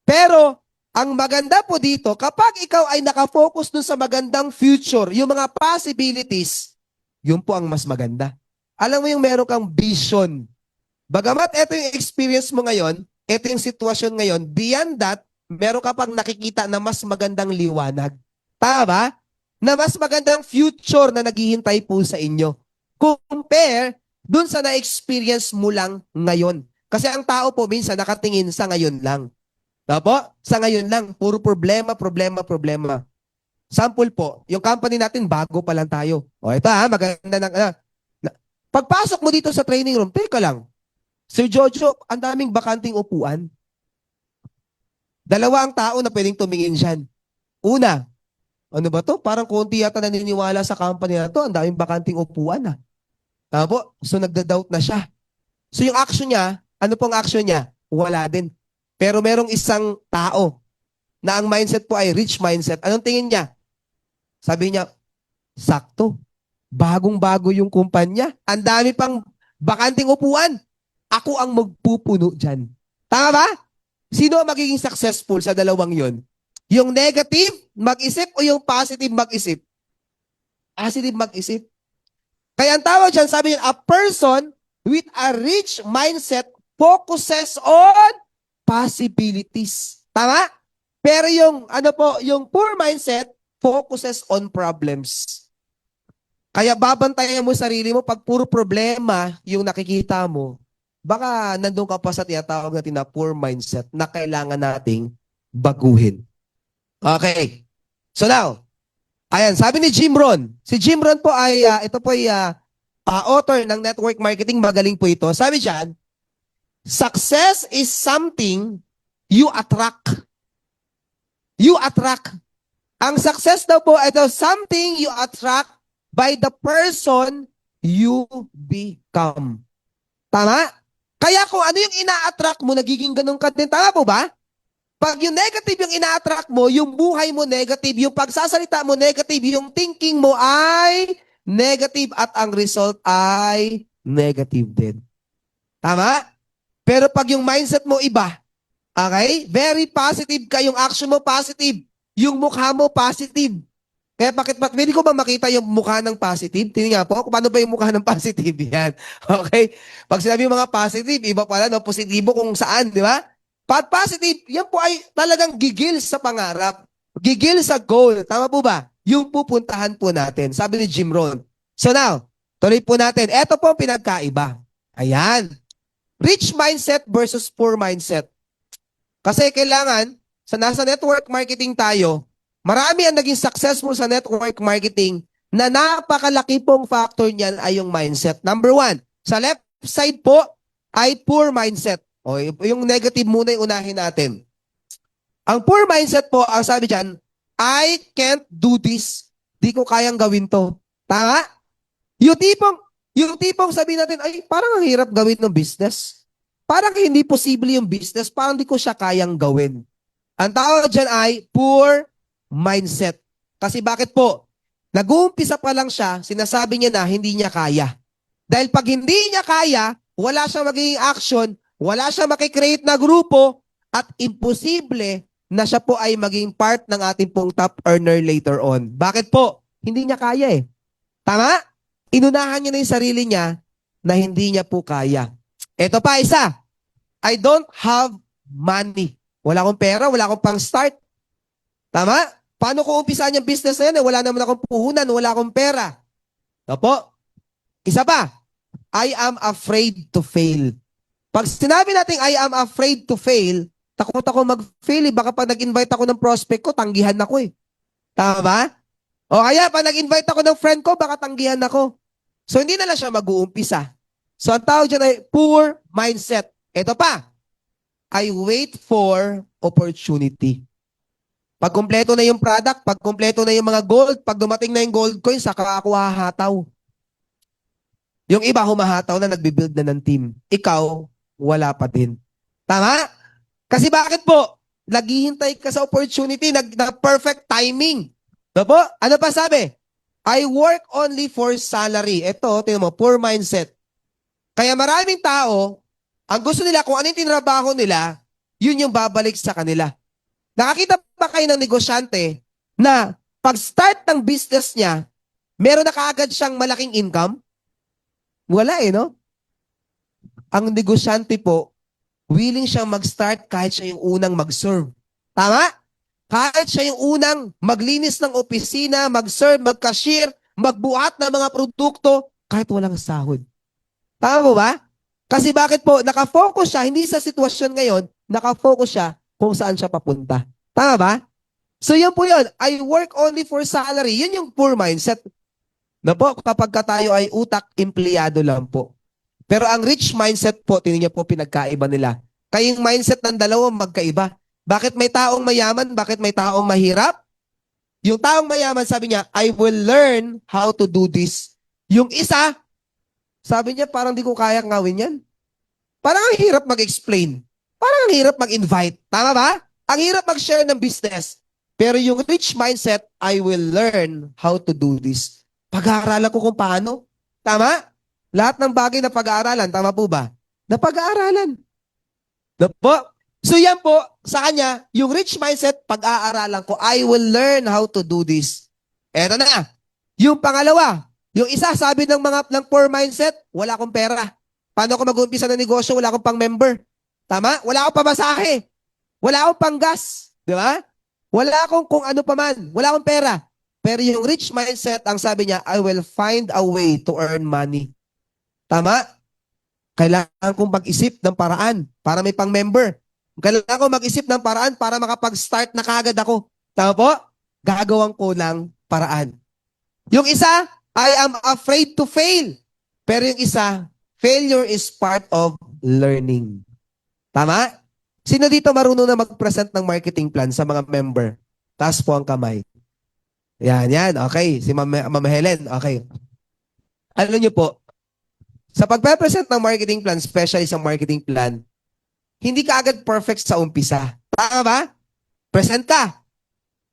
Pero, ang maganda po dito, kapag ikaw ay nakafocus dun sa magandang future, yung mga possibilities, yun po ang mas maganda. Alam mo yung meron kang vision. Bagamat ito yung experience mo ngayon, ito yung sitwasyon ngayon, beyond that, meron ka pang nakikita na mas magandang liwanag. Tama ba? Na mas magandang future na naghihintay po sa inyo. Compare dun sa na-experience mo lang ngayon. Kasi ang tao po minsan nakatingin sa ngayon lang. Tapo? Sa ngayon lang, puro problema. Sample po, yung company natin, bago pa lang tayo. O ito maganda ng... pagpasok mo dito sa training room, teka lang, Sir Jojo, ang daming bakanting upuan. Dalawa ang tao na pwedeng tumingin dyan. Una, ano ba to? Parang konti yata naniniwala sa company na to, ang daming bakanting upuan. Tama po? So nagda-doubt na siya. So yung action niya, ano pong action niya? Wala din. Pero merong isang tao na ang mindset po ay rich mindset. Anong tingin niya? Sabi niya, sakto. Bagong-bago yung kumpanya. Ang dami pang bakanting upuan. Ako ang magpupuno dyan. Tama ba? Sino ang magiging successful sa dalawang yon? Yung negative mag-isip o yung positive mag-isip? Positive mag-isip. Kaya ang tawag dyan, sabi niya, a person with a rich mindset focuses on possibilities. Tama? Pero yung, ano po, yung poor mindset focuses on problems. Kaya babantayan mo sarili mo pag puro problema yung nakikita mo, baka nandun ka pa sa tinatawag natin na poor mindset na kailangan nating baguhin. Okay. So now, ayan, sabi ni Jim Rohn. Si Jim Rohn po ay, ito po ay author ng network marketing. Magaling po ito. Sabi diyan, success is something you attract. You attract. Ang success daw po, ito, something you attract by the person you become. Tama? Kaya kung ano yung ina-attract mo, nagiging ganun ka din. Tama po ba? Pag yung negative yung ina-attract mo, yung buhay mo negative, yung pagsasalita mo negative, yung thinking mo ay negative at ang result ay negative din. Tama? Pero pag yung mindset mo iba, okay? Very positive ka, yung action mo positive, yung mukha mo positive. Kaya pwede ko ba makita yung mukha ng positive? Tingnan nga po, kung paano ba yung mukha ng positive? Yan. Okay? Pag sinabi yung mga positive, iba pala, no? Positibo kung saan, di ba? Pag positive, yan po ay talagang gigil sa pangarap. Gigil sa goal. Tama po ba? Yung pupuntahan po natin. Sabi ni Jim Rohn. So now, tuloy po natin. Ito po ang pinagkaiba. Ayan. Rich mindset versus poor mindset. Kasi kailangan, sa nasa network marketing tayo, marami ang naging successful sa network marketing na napakalaki pong factor niyan ay yung mindset. Number one, sa left side po ay poor mindset. O, yung negative muna yung unahin natin. Ang poor mindset po, ang sabi dyan, I can't do this. Di ko kayang gawin to. Tama? Yung tipong sabihin natin, ay parang ang hirap gawin ng business. Parang hindi posible yung business. Parang di ko siya kayang gawin. Ang tawag dyan ay poor mindset. Kasi bakit po? Nag-uumpisa pa lang siya, sinasabi niya na hindi niya kaya. Dahil pag hindi niya kaya, wala siyang magiging action, wala siyang makikreate na grupo, at imposible na siya po ay maging part ng ating pong top earner later on. Bakit po? Hindi niya kaya eh. Tama? Inunahan niya na yung sarili niya na hindi niya po kaya. Ito pa isa. I don't have money. Wala akong pera, wala akong pang start. Tama? Paano ko umpisahan yung business na yan? Wala naman akong puhunan, wala akong pera. Opo. Isa pa. I am afraid to fail. Pag sinabi natin I am afraid to fail, takot ako mag-fail eh. Baka pag nag-invite ako ng prospect ko, tanggihan ako eh. Tama ba? O kaya pag nag-invite ako ng friend ko, baka tanggihan ako. So hindi na lang siya mag-uumpisa. So ang tawag dyan ay poor mindset. Ito pa. I wait for opportunity. Pag kumpleto na yung product, pag kumpleto na yung mga gold, pag dumating na yung gold coin, saka ako hahataw. Yung iba humahataw na, nagbibuild na ng team. Ikaw, wala pa din. Tama? Kasi bakit po? Naghihintay ka sa opportunity, na perfect timing. Po? Ano pa sabi? I work only for salary. Ito, tingnan mo, poor mindset. Kaya maraming tao, ang gusto nila, kung ano yung tinrabaho nila, yun yung babalik sa kanila. Nakakita pa kayo ng negosyante na pag-start ng business niya, meron na kaagad siyang malaking income? Wala eh, no? Ang negosyante po, willing siyang mag-start kahit siya yung unang mag-serve. Tama? Kahit siya yung unang maglinis ng opisina, mag-serve, mag-cashier, magbuhat ng mga produkto, kahit walang sahod. Tama po ba? Kasi bakit po? Nakafocus siya, hindi sa sitwasyon ngayon, nakafocus siya kung saan siya papunta. Tama ba? So yun po yun. I work only for salary. Yun yung poor mindset. Na po, kapag tayo ay utak, empleyado lang po. Pero ang rich mindset po, tingnan niyo po pinagkaiba nila. Kayong mindset ng dalawa magkaiba. Bakit may taong mayaman? Bakit may taong mahirap? Yung taong mayaman, sabi niya, I will learn how to do this. Yung isa, sabi niya, parang di ko kaya gawin yan. Parang ang hirap mag-explain. Parang ang hirap mag-invite. Tama ba? Ang hirap mag-share ng business. Pero yung rich mindset, I will learn how to do this. Pag-aaralan ko kung paano. Tama? Lahat ng bagay na pag-aaralan, tama po ba? Na pag-aaralan. No po? So yan po, sa kanya, yung rich mindset, pag-aaralan ko, I will learn how to do this. Eto na. Yung pangalawa, yung isa sabi ng poor mindset, wala akong pera. Paano ako mag-uumpisa ng negosyo? Wala akong pang-member. Tama? Wala akong pamasahe. Wala akong panggas. Di ba? Wala akong kung ano pa man. Wala akong pera. Pero yung rich mindset, ang sabi niya, I will find a way to earn money. Tama? Kailangan kong mag-isip ng paraan para may pang-member. Kailangan kong mag-isip ng paraan para makapag-start na kagad ako. Tama po? Gagawin ko ng paraan. Yung isa, I am afraid to fail. Pero yung isa, failure is part of learning. Tama? Sino dito marunong na mag-present ng marketing plan sa mga member? Taas po ang kamay. Yan. Okay. Si Ma'am Helen. Okay. Alam niyo po, sa pagpe-present ng marketing plan, especially sa marketing plan, hindi ka agad perfect sa umpisa. Tama ba? Present ka.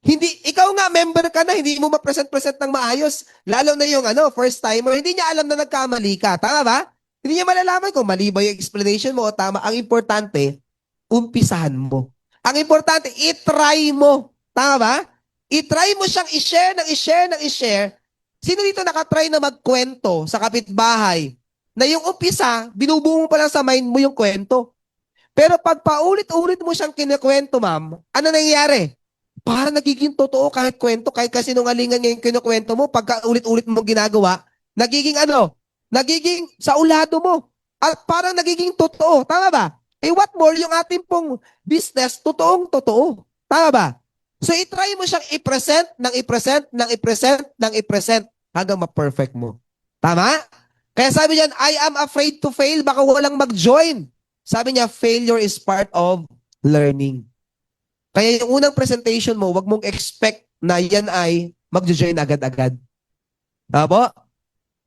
Hindi, ikaw nga, member ka na, hindi mo ma-present-present ng maayos. Lalo na yung first timer, hindi niya alam na nagkamali ka. Tama ba? Hindi niya malalaman kung mali ba yung explanation mo o tama. Ang importante, umpisahan mo. Ang importante, itry mo. Tama ba? Itry mo siyang i-share. Sino dito nakatry na magkwento sa kapitbahay na yung umpisa, binubuo mo pa lang sa mind mo yung kwento. Pero pag paulit-ulit mo siyang kinikwento, ma'am, ano nangyayari? Para nagiging totoo kahit kwento, kahit kasinungalingan niya yung kinukwento mo, pagka ulit-ulit mo ginagawa, nagiging Nagiging sa ulado mo. At parang nagiging totoo. Tama ba? Eh what more, yung ating pong business, totoong-totoo. Tama ba? So itry mo siyang i-present hanggang ma-perfect mo. Tama? Kaya sabi niyan, I am afraid to fail, baka walang mag-join. Sabi niya, failure is part of learning. Kaya yung unang presentation mo, wag mong expect na yan ay mag-join agad-agad. Tama?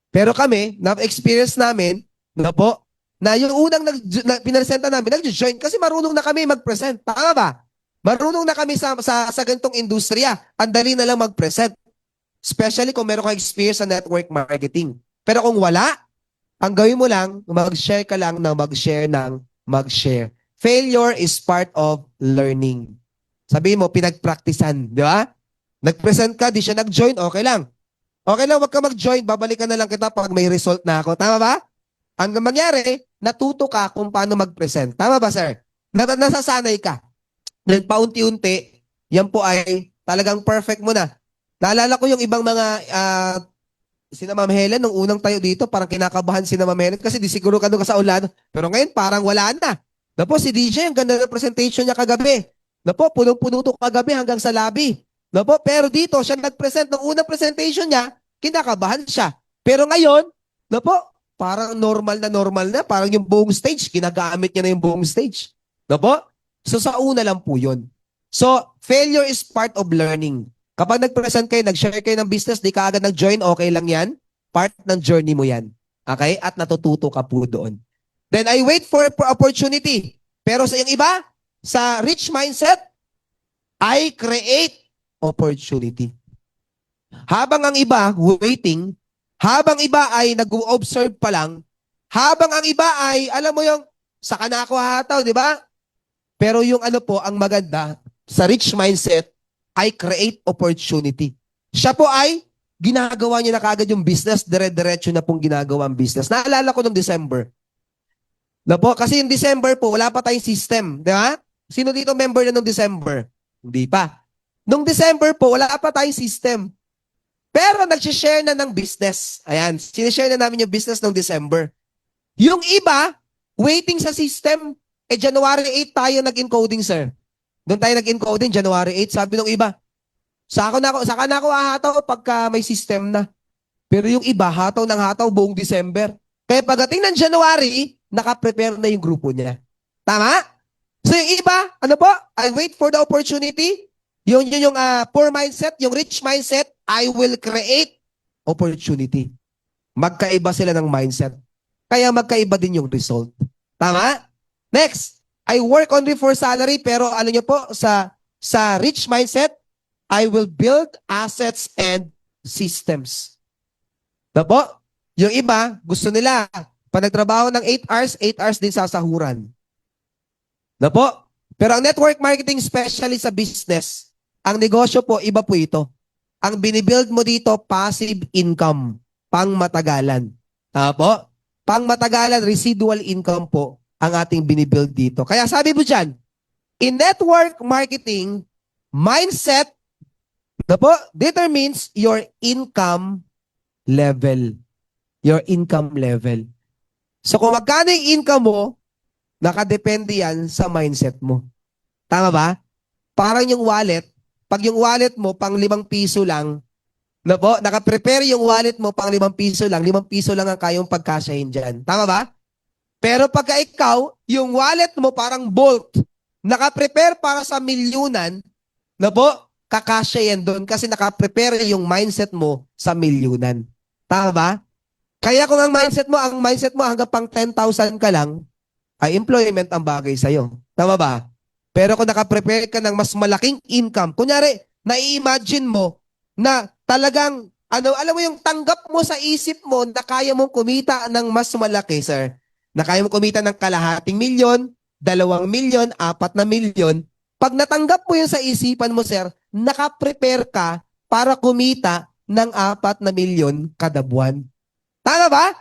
Pero kami, na-experience namin, na yung unang pinresenta namin, nag-join kasi marunong na kami mag-present. Tama ba? Marunong na kami sa ganitong industriya. Ang dali na lang mag-present. Especially kung meron kang experience sa network marketing. Pero kung wala, ang gawin mo lang, mag-share ka lang ng mag-share. Failure is part of learning. Sabihin mo, pinag-practicean, di ba? Nag-present ka, di siya nag-join, okay lang. Okay lang, wag ka mag-join, babalikan na lang kita pag may result na ako. Tama ba? Ang mangyari, natuto ka kung paano mag-present. Tama ba, sir? Nasasanay ka. Nagpaunti-unti, yan po ay talagang perfect mo na. Naalala ko yung ibang mga sina Ma'am Helen, nung unang tayo dito, parang kinakabahan sina Ma'am Helen kasi di siguro ka doon ka sa ulan. Pero ngayon, parang wala na. Napo, si DJ, ang ganda ng presentation niya kagabi. Napo, punong-puno to kagabi hanggang sa lobby. Napo, pero dito, siya nag-present. Nung unang presentation niya, kinakabahan siya. Pero ngayon, napo, parang normal na. Parang yung buong stage, ginagamit niya na yung buong stage. Napo? So, sa una lang po yun. So, failure is part of learning. Kapag nag-present kayo, nag-share kayo ng business, di ka agad nag-join, okay lang yan. Part ng journey mo yan. Okay? At natututo ka po doon. Then I wait for opportunity. Pero sa yung iba, sa rich mindset, I create opportunity. Habang ang iba waiting, habang iba ay nag-observe pa lang, habang ang iba ay, alam mo yung, saka na ako hataw, di ba? Pero yung ang maganda, sa rich mindset, I create opportunity. Siya po ay, ginagawa niya na kagad yung business, dire-diretso na pong ginagawa ang business. Naalala ko nung December. Kasi yung December po, wala pa tayong system. Di ba? Sino dito member na nung December? Hindi pa. Nung December po, wala pa tayong system. Pero nag-share na ng business. Ayan, sinishare na namin yung business nung December. Yung iba, waiting sa system, January 8 tayo nag-encoding, sir. Doon tayo nag-encoding, January 8. Sabi nung iba, saka na ako ahataw pagka may system na. Pero yung iba, hataw ng hataw buong December. Kaya pagdating ng January, naka-prepare na yung grupo niya. Tama? So yung iba, I wait for the opportunity. Yung poor mindset, yung rich mindset, I will create opportunity. Magkaiba sila ng mindset. Kaya magkaiba din yung result. Tama? Next, I work only for salary, pero nyo po, sa rich mindset, I will build assets and systems. Po? Yung iba, gusto nila, pag nagtrabaho ng 8 hours din sasahuran. Na po? Pero ang network marketing, especially sa business, ang negosyo po, iba po ito. Ang binibuild mo dito, passive income, pang matagalan. Tama po? Pang matagalan, residual income po ang ating binibuild dito. Kaya sabi mo dyan, in network marketing, mindset na po determines your income level. Your income level. So kung magkano yung income mo, nakadepende yan sa mindset mo. Tama ba? Parang yung wallet, pag yung wallet mo pang 5 piso lang, na po, nakaprepare yung wallet mo pang 5 piso lang, 5 piso lang ang kayong pagkasyahin dyan. Tama ba? Pero pagka ikaw, yung wallet mo parang bolt, nakaprepare para sa milyunan, na po, kakasya yan doon kasi nakaprepare yung mindset mo sa milyunan. Tama ba? Kaya kung ang mindset mo hanggang pang 10,000 ka lang, ay employment ang bagay sa'yo. Tama ba? Pero kung nakaprepare ka ng mas malaking income, kunyari, nai-imagine mo na talagang, alam mo yung tanggap mo sa isip mo na kaya mong kumita ng mas malaki, sir. Na kaya mong kumita ng 1/2 milyon, 2 milyon, 4 milyon. Pag natanggap mo yun sa isipan mo, sir, nakaprepare ka para kumita ng 4 milyon kada buwan. Tama ba?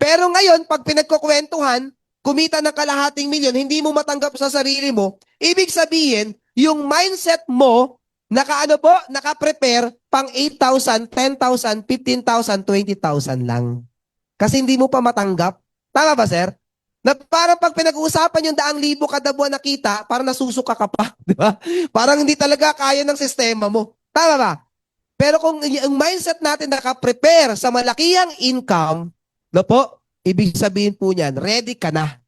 Pero ngayon, pag pinagkukwentuhan, kumita ng 1/2 milyon, hindi mo matanggap sa sarili mo, ibig sabihin, yung mindset mo, naka-prepare pang 8,000, 10,000, 15,000, 20,000 lang. Kasi hindi mo pa matanggap. Tama ba, sir? Na parang pag pinag-uusapan yung 100,000 kada buwan na kita, parang nasusuka ka pa. Di ba? Parang hindi talaga kaya ng sistema mo. Tama ba? Pero kung yung mindset natin naka-prepare sa malakihang income, no po, ibig sabihin po niyan, ready ka na.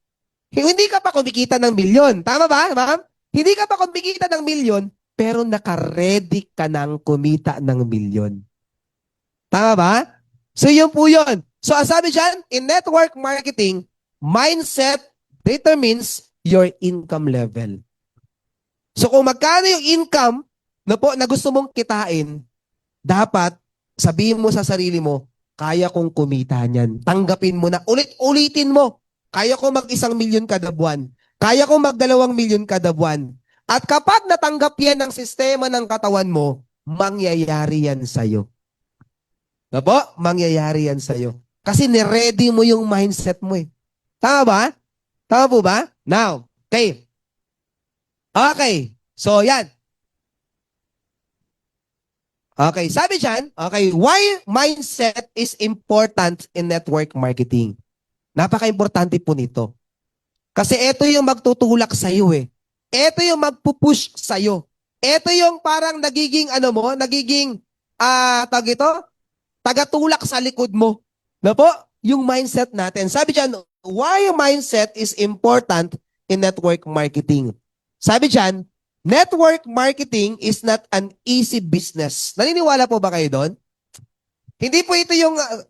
Hindi ka pa kumikita ng milyon. Tama ba, ma'am? Hindi ka pa kumikita ng milyon, pero naka-ready ka nang kumita ng milyon. Tama ba? So yun po yun. So ang sabi dyan, in network marketing, mindset determines your income level. So kung magkano yung income na gusto mong kitain, dapat sabihin mo sa sarili mo, kaya kong kumita niyan. Tanggapin mo na. Ulit-ulitin mo. Kaya ko mag 1 milyon kada buwan. Kaya ko mag 2 milyon kada buwan. At kapag natanggap yan ng sistema ng katawan mo, mangyayari yan sa'yo. Diba? Mangyayari yan sa'yo. Kasi niready mo yung mindset mo eh. Tama ba? Tama po ba? Now, okay. Okay. So, yan. Okay, sabi dyan, okay, why mindset is important in network marketing? Napaka-importante po nito. Kasi ito yung magtutulak sa iyo eh. Ito yung magpupush sa iyo. Ito yung parang nagiging tawag ito, tagatulak sa likod mo. Na po, yung mindset natin. Sabi dyan, why mindset is important in network marketing? Sabi dyan, network marketing is not an easy business. Naniniwala po ba kayo doon? Hindi po ito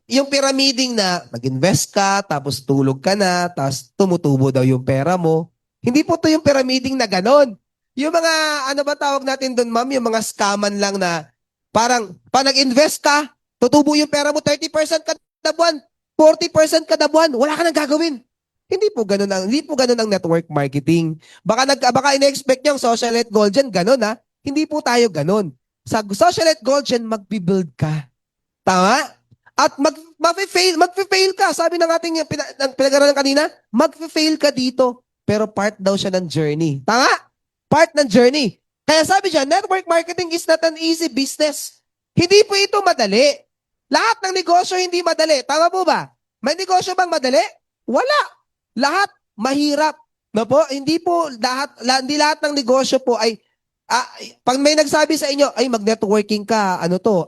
yung pyramiding na mag-invest ka, tapos tulog ka na, tapos tumutubo daw yung pera mo. Hindi po ito yung pyramiding na ganon. Yung mga, ano ba tawag natin doon, ma'am? Yung mga scaman lang na parang, pa nag-invest ka, tutubo yung pera mo 30% kada buwan, 40% kada buwan, wala ka nang gagawin. Hindi po ganun ang network marketing. Baka ina-expect niyo ang Socialite Gold Gen, ganun ha. Hindi po tayo ganun. Sa Socialite Gold Gen, mag-build ka. Tama? At mag-fail ka. Sabi ng ating pinag-aralan kanina, mag-fail ka dito. Pero part daw siya ng journey. Tama? Part ng journey. Kaya sabi siya, network marketing is not an easy business. Hindi po ito madali. Lahat ng negosyo hindi madali. Tama po ba? May negosyo bang madali? Wala. Lahat mahirap. No po? Hindi lahat ng negosyo po ay pag may nagsabi sa inyo, ay mag-networking ka,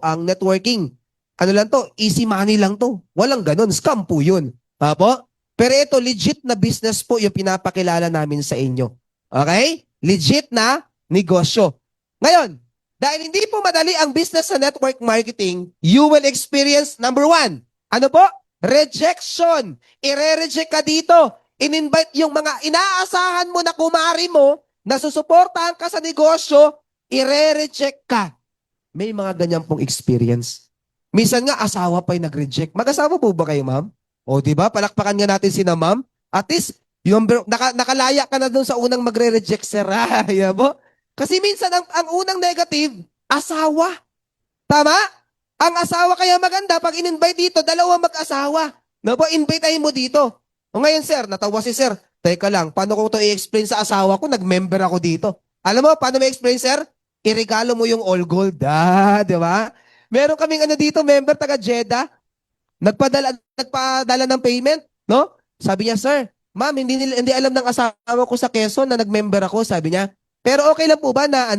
ang networking, lang to, easy money lang to. Walang ganun, scam po yun. Po? Pero ito, legit na business po yung pinapakilala namin sa inyo. Okay? Legit na negosyo. Ngayon, dahil hindi po madali ang business sa network marketing, you will experience, number 1, ano po? Rejection. Ire-reject ka dito. In-invite yung mga inaasahan mo na kumari mo, na susuportahan ka sa negosyo, ire-reject ka. May mga ganyan pong experience. Minsan nga, asawa pa yung nag-reject. Mag-asawa po ba kayo, ma'am? O, di ba? Palakpakan nga natin sina ma'am. At least, Nakalaya ka na doon sa unang magre-reject, sir. Ayan mo? Kasi minsan, ang unang negative, asawa. Tama? Ang asawa kaya maganda, pag in-invite dito, dalawa mag-asawa. No po, invitein mo dito. O ngayon, sir, natawa si sir. Teka lang, paano ko to i-explain sa asawa ko? Nag-member ako dito. Alam mo, paano mo i-explain, sir? Iregalo mo yung all gold. Di ba? Meron kaming ano dito, member taga Jeddah. Nagpadala ng payment, no? Sabi niya, sir, ma'am, hindi alam ng asawa ko sa Quezon na nag-member ako, sabi niya. Pero okay lang po ba na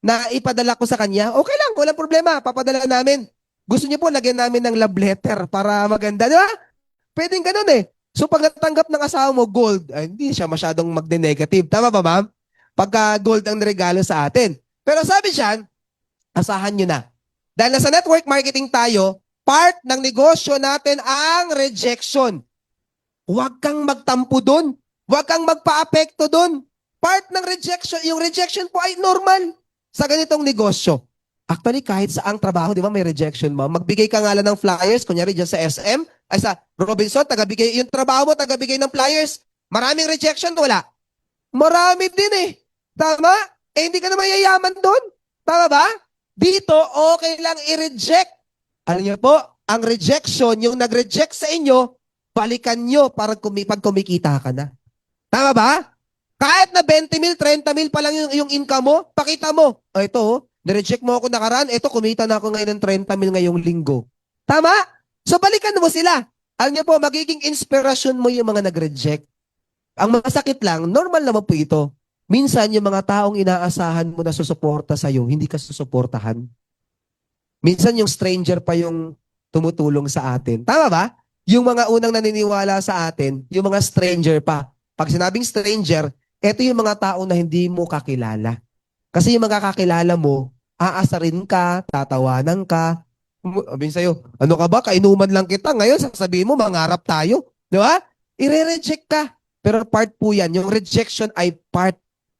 na ipadala ko sa kanya? Okay lang, walang problema, papadala namin. Gusto niyo po lagyan namin ng love letter para maganda, di ba? Pwedeng ganun eh. So pag natanggap ng asawa mo gold, hindi siya masyadong magde-negative. Tama ba, ma'am? Pagka gold ang regalo sa atin. Pero sabi siya, asahan nyo na. Dahil nasa network marketing tayo, part ng negosyo natin ang rejection. Huwag kang magtampo doon. Huwag kang magpa-apekto doon. Part ng rejection, yung rejection po ay normal sa ganitong negosyo. Actually, kahit sa ang trabaho, di ba, may rejection mo. Magbigay ka nga lang ng flyers, kunyari dyan sa SM, ay sa Robinson, tagabigay, yung trabaho mo, tagabigay ng flyers. Maraming rejection, wala. Marami din eh. Tama? Eh, hindi ka na mayayaman doon. Tama ba? Dito, okay lang i-reject. Alam niyo po, ang rejection, yung nag-reject sa inyo, balikan nyo para pag kumikita ka na. Tama ba? Kahit na 20 mil, 30 mil pa lang yung income mo, pakita mo. O ito, nireject mo ako nakaraan, ito, kumita na ako ngayon ng 30 mil ngayong linggo. Tama? So balikan mo sila. Alam niyo po, magiging inspirasyon mo yung mga nag-reject. Ang masakit lang, normal naman po ito. Minsan, yung mga taong inaasahan mo na susuporta sa'yo, hindi ka susuportahan. Minsan, yung stranger pa yung tumutulong sa atin. Tama ba? Yung mga unang naniniwala sa atin, yung mga stranger pa. Pag sinabing stranger, ito yung mga tao na hindi mo kakilala. Kasi yung mga kakilala mo, aasarin ka, tatawanan ka. Sabihin sa'yo, ano ka ba? Kainuman lang kita. Ngayon, sasabihin mo, mangarap tayo. Di ba? I-reject ka. Pero part po yan. Yung rejection ay part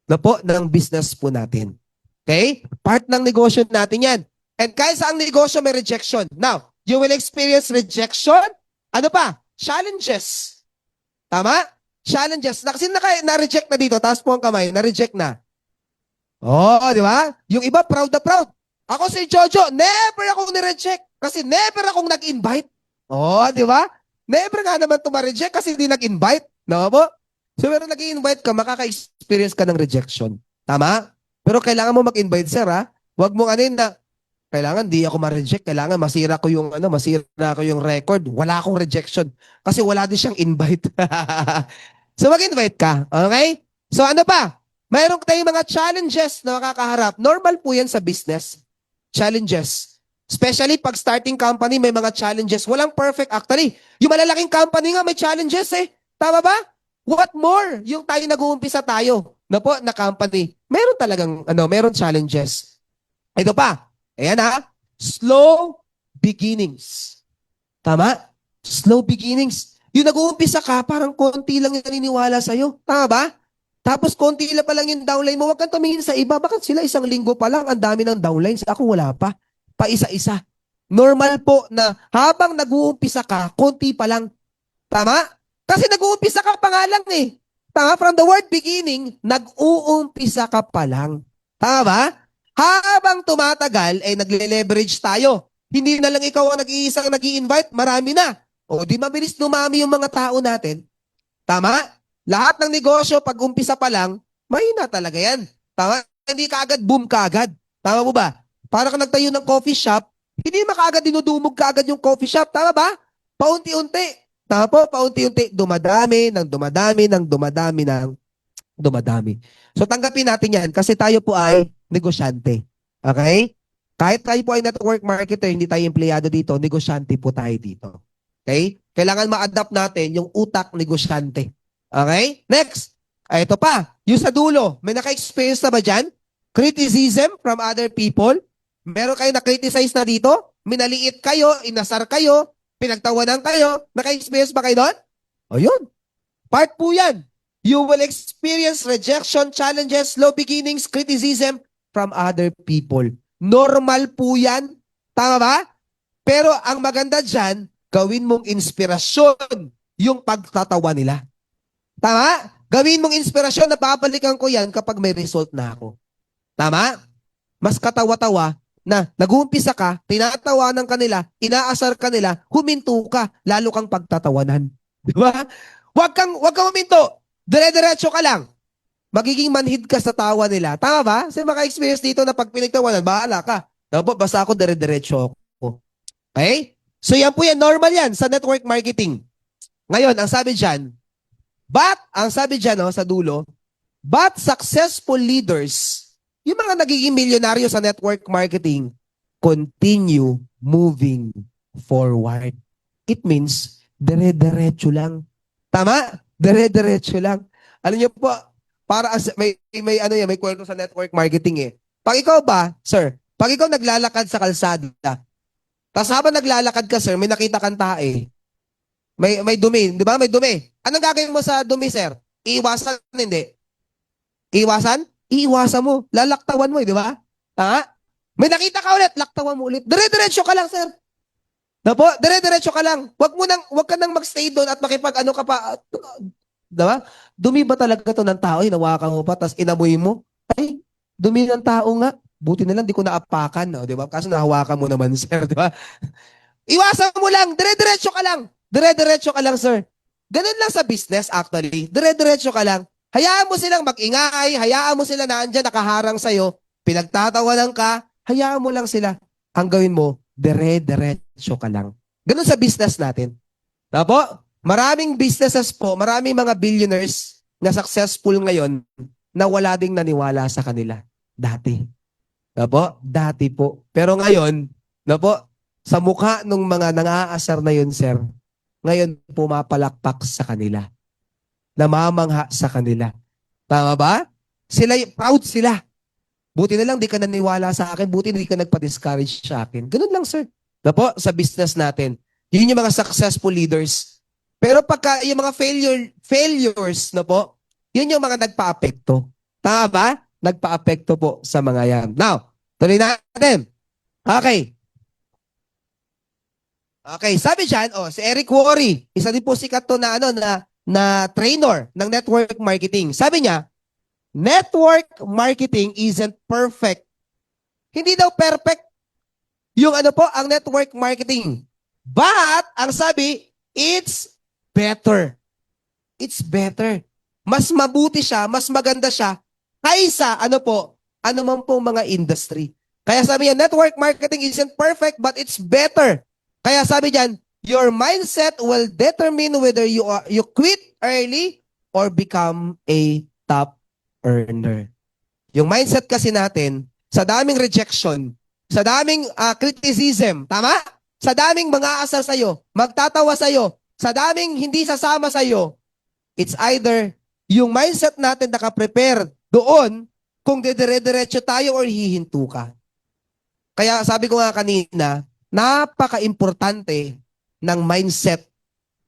na po ng business po natin. Okay? Part ng negosyo natin yan. And kahit sa ang negosyo may rejection. Now, you will experience rejection. Ano pa? Challenges. Tama? Challenges. Kasi na-reject na dito. Taas po ang kamay. Na-reject na. Oh, di ba? Yung iba, proud na proud. Ako si Jojo, never akong ni-reject. Kasi never akong nag-invite. Oh, di ba? Never nga naman reject kasi hindi nag-invite. No po? So, pero nag-invite ka, makaka-experience ka ng rejection. Tama? Pero kailangan mo mag-invite, sir, ha? Huwag mong anin na, kailangan di ako ma-reject, kailangan masira ko yung record. Wala akong rejection. Kasi wala din siyang invite. So, mag-invite ka. Okay? So, ano pa? Mayroon tayong mga challenges na makakaharap. Normal po yan sa business. Challenges. Especially pag starting company, may mga challenges. Walang perfect. Actually, yung malalaking company nga may challenges eh. Tama ba? What more? Yung tayo nag-uumpisa tayo na company. Meron talagang, meron challenges. Ito pa. Ayan ha. Slow beginnings. Tama? Slow beginnings. Yung nag-uumpisa ka, parang konti lang yung naniniwala sa'yo. Tama ba? Tapos konti lang pa lang yung downline mo. Huwag kang tumingin sa iba. Bakit sila isang linggo pa lang? Ang dami ng downlines. Ako wala pa. Pa isa-isa. Normal po na habang nag-uumpisa ka, konti pa lang. Tama? Kasi nag-uumpisa ka pa nga lang eh. Tama? From the word beginning, nag-uumpisa ka pa lang. Tama ba? Habang tumatagal, ay nagle-leverage tayo. Hindi na lang ikaw ang nag-iisang nag-i-invite, marami na. O di mabilis lumami yung mga tao natin. Tama? Lahat ng negosyo, pag umpisa pa lang, mahina talaga yan. Tama? Hindi kaagad, boom kaagad. Tama mo ba? Para ka nagtayo ng coffee shop, hindi makaagad dinudumog kaagad yung coffee shop. Tama ba? Paunti-unti. Tama po, paunti-unti. Dumadami, ng dumadami. So tanggapin natin yan kasi tayo po ay negosyante. Okay? Kahit tayo po ay network marketer, hindi tayo empleyado dito, negosyante po tayo dito. Okay? Kailangan ma-adapt natin yung utak negosyante. Okay? Next. Ito pa. Yung sa dulo. May naka-experience na ba dyan? Criticism from other people. Meron kayo na-criticize na dito? Minaliit kayo, inasar kayo, pinagtawanan kayo. Naka-experience ba kayo doon? O yun. Part po yan. You will experience rejection, challenges, slow beginnings, criticism from other people. Normal po yan. Tama ba? Pero ang maganda dyan, gawin mong inspirasyon yung pagtatawa nila. Tama? Gawin mong inspirasyon na babalikan ko yan kapag may result na ako. Tama? Mas katawa-tawa na nag-uumpisa ka, tinatawanan ka nila, inaasar ka nila, huminto ka, lalo kang pagtatawanan. Di ba? Wag kang huminto. Dire-diretso ka lang. Magiging manhid ka sa tawa nila. Tama ba? Kasi maka-experience dito na pag pinagtawanan, bahala ka. Dapat basta ako dire-diretso ako. Okay? So yan po yan, normal yan sa network marketing. Ngayon, ang sabi dyan, ang sabi dyan sa dulo, but successful leaders, yung mga nagiging milyonaryo sa network marketing, continue moving forward. It means, dire-diretso lang. Tama? Dire-diretso lang. Alam niyo po, para may kwento sa network marketing eh. Pag ikaw ba, sir, pag ikaw naglalakad sa kalsada, tapos habang naglalakad ka, sir, may nakita kang tae, may dumi, di ba? May dumi. Anong gagawin mo sa dumi, sir? Iiwasan, hindi. Iiwasan? Iiwasan mo. Lalaktawan mo, di ba? Ha? May nakita ka ulit, laktawan mo ulit. Dire-diretso ka lang, sir. Napo, dire-diretso ka lang. Wag ka nang magstay doon at makipag-ano ka pa. Diba? Dumi ba talaga to ng tao? Hinawakan mo pa, tapos inamoy mo. Ay, dumi ng tao nga. Buti na lang, di ko naapakan. No? Diba? Kasi nahawakan mo naman, sir. Diba? Iwasan mo lang. Dire-diretso ka lang. Dire-diretso ka lang, sir. Ganun lang sa business, actually. Dire-diretso ka lang. Hayaan mo silang mag-ingay. Hayaan mo sila na andyan, nakaharang sa'yo. Pinagtatawanan ka. Hayaan mo lang sila. Ang gawin mo, dire-diretso ka lang. Ganun sa business natin. Tapo? Maraming businesses po, maraming mga billionaires na successful ngayon na wala ding naniwala sa kanila. Dati. Tapo? Dati po. Pero ngayon, tapo, sa mukha ng mga nang-aasar na yun, sir, ngayon pumapalakpak sa kanila. Namamangha sa kanila. Tama ba? Proud sila. Buti na lang di ka naniwala sa akin, buti hindi ka nagpa-discourage sa akin. Ganun lang, sir. Tapo, sa business natin. Yun yung mga successful leaders. Pero pagka yung mga failures, no po, yun yung mga nagpa-apekto. Tama ba? Nagpa-apekto po sa mga yan. Now, tuloy natin. Okay. Okay, sabi dyan, si Eric Worre, isa din po sikat to na, na trainer ng network marketing. Sabi niya, network marketing isn't perfect. Hindi daw perfect yung ang network marketing. But, ang sabi, it's better. It's better. Mas mabuti siya, mas maganda siya, kaysa, man po mga industry. Kaya sabi niya, network marketing isn't perfect, but it's better. Kaya sabi diyan, your mindset will determine whether you quit early or become a top earner. Yung mindset kasi natin, sa daming rejection, sa daming criticism, tama? Sa daming mga aasar sa'yo, magtatawa sa'yo, sa daming hindi sasama sa'yo, it's either yung mindset natin nakaprepare doon kung dedire-diretso tayo or hihinto ka. Kaya sabi ko nga kanina, napaka-importante ng mindset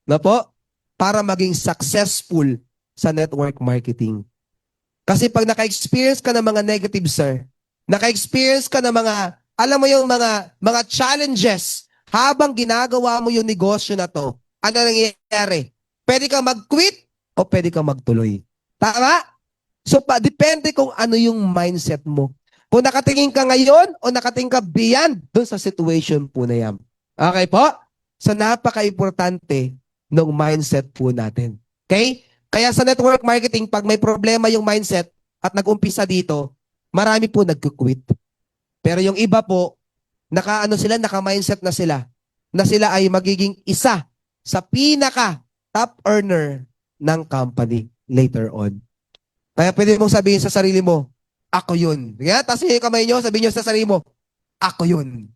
na po para maging successful sa network marketing. Kasi pag naka-experience ka ng mga negative, sir, naka-experience ka ng mga, alam mo yung mga challenges habang ginagawa mo yung negosyo na to, ano nangyayari? Pwede kang mag-quit o pwede kang magtuloy. Tama? So, depende kung ano yung mindset mo. Kung nakatingin ka ngayon o nakatingin ka beyond dun sa situation po na yan. Okay po? So, napaka-importante ng mindset po natin. Okay? Kaya sa network marketing, pag may problema yung mindset at nag-umpisa dito, marami po nag-quit. Pero yung iba po, naka-mindset na sila ay magiging isa sa pinaka top earner ng company later on. Kaya pwede mong sabihin sa sarili mo, ako yun. Kaya, tapos yung kamay nyo, sabihin nyo sa sarili mo, ako yun.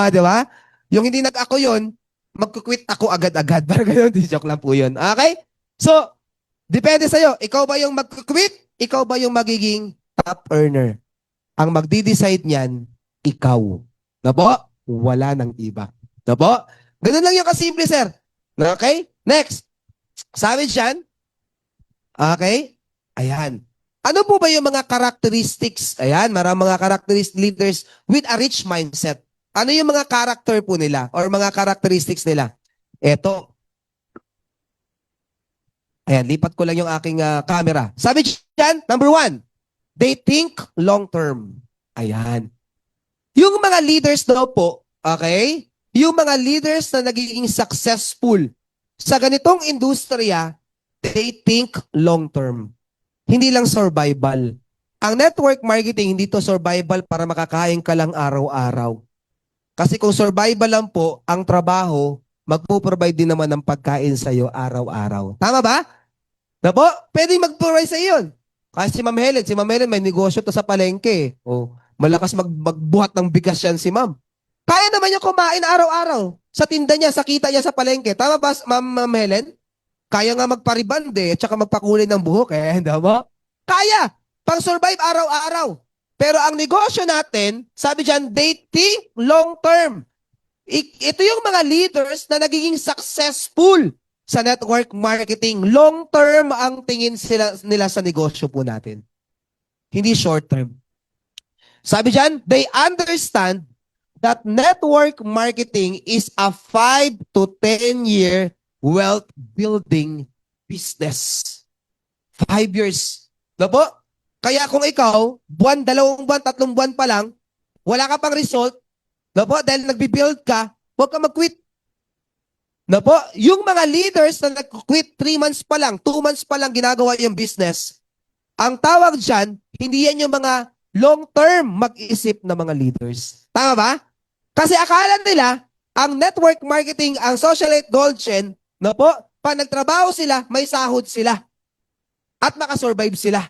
Di ba? Yung hindi nag-ako yun, mag-quit ako agad-agad. Parang ganun, joke lang po yun. Okay? So, depende sa'yo. Ikaw ba yung mag-quit? Ikaw ba yung magiging top earner? Ang magdi-decide niyan, ikaw. Na po? Wala nang iba. Na po? Ganun lang yung kasimple, sir. Okay? Next. Sabi dyan, okay? Ayan. Ano po ba yung mga characteristics? Ayan, maraming mga characteristics leaders with a rich mindset. Ano yung mga character po nila or mga characteristics nila? Ito. Ayan, lipat ko lang yung aking camera. Sabi dyan, number 1, they think long term. Ayan. Yung mga leaders daw po, okay? Yung mga leaders na nagiging successful sa ganitong industriya, they think long term. Hindi lang survival. Ang network marketing, hindi to survival para makakain ka lang araw-araw. Kasi kung survival lang po, ang trabaho, magpo-provide din naman ng pagkain sa'yo araw-araw. Tama ba? Na po, pwedeng mag-provide sa iyon. Kasi si Ma'am Helen may negosyo to sa palengke. O, malakas magbuhat ng bigas yan si Ma'am. Kaya naman yung kumain araw-araw sa tinda niya, sa kita niya sa palengke. Tama ba, Ma'am Helen? Kaya nga magparibande at saka magpakulay ng buhok eh. Hindi ba? Kaya. Pang-survive araw-araw. Pero ang negosyo natin, sabi dyan, they think long term. Ito yung mga leaders na nagiging successful sa network marketing. Long term ang tingin nila sa negosyo po natin. Hindi short term. Sabi dyan, they understand that network marketing is a 5 to 10 year wealth building business. 5 years. No po? Kaya kung ikaw, buwan, 2 buwan, 3 buwan pa lang, wala ka pang result, no po, dahil nagbi-build ka, huwag ka mag-quit. No po, yung mga leaders na nag-quit 3 months pa lang, 2 months pa lang ginagawa yung business, ang tawag dyan, hindi yan yung mga long-term mag-isip na mga leaders. Tama ba? Kasi akala nila, ang network marketing, ang socialite gold chain, no po, pag nagtrabaho sila, may sahod sila. At makasurvive sila.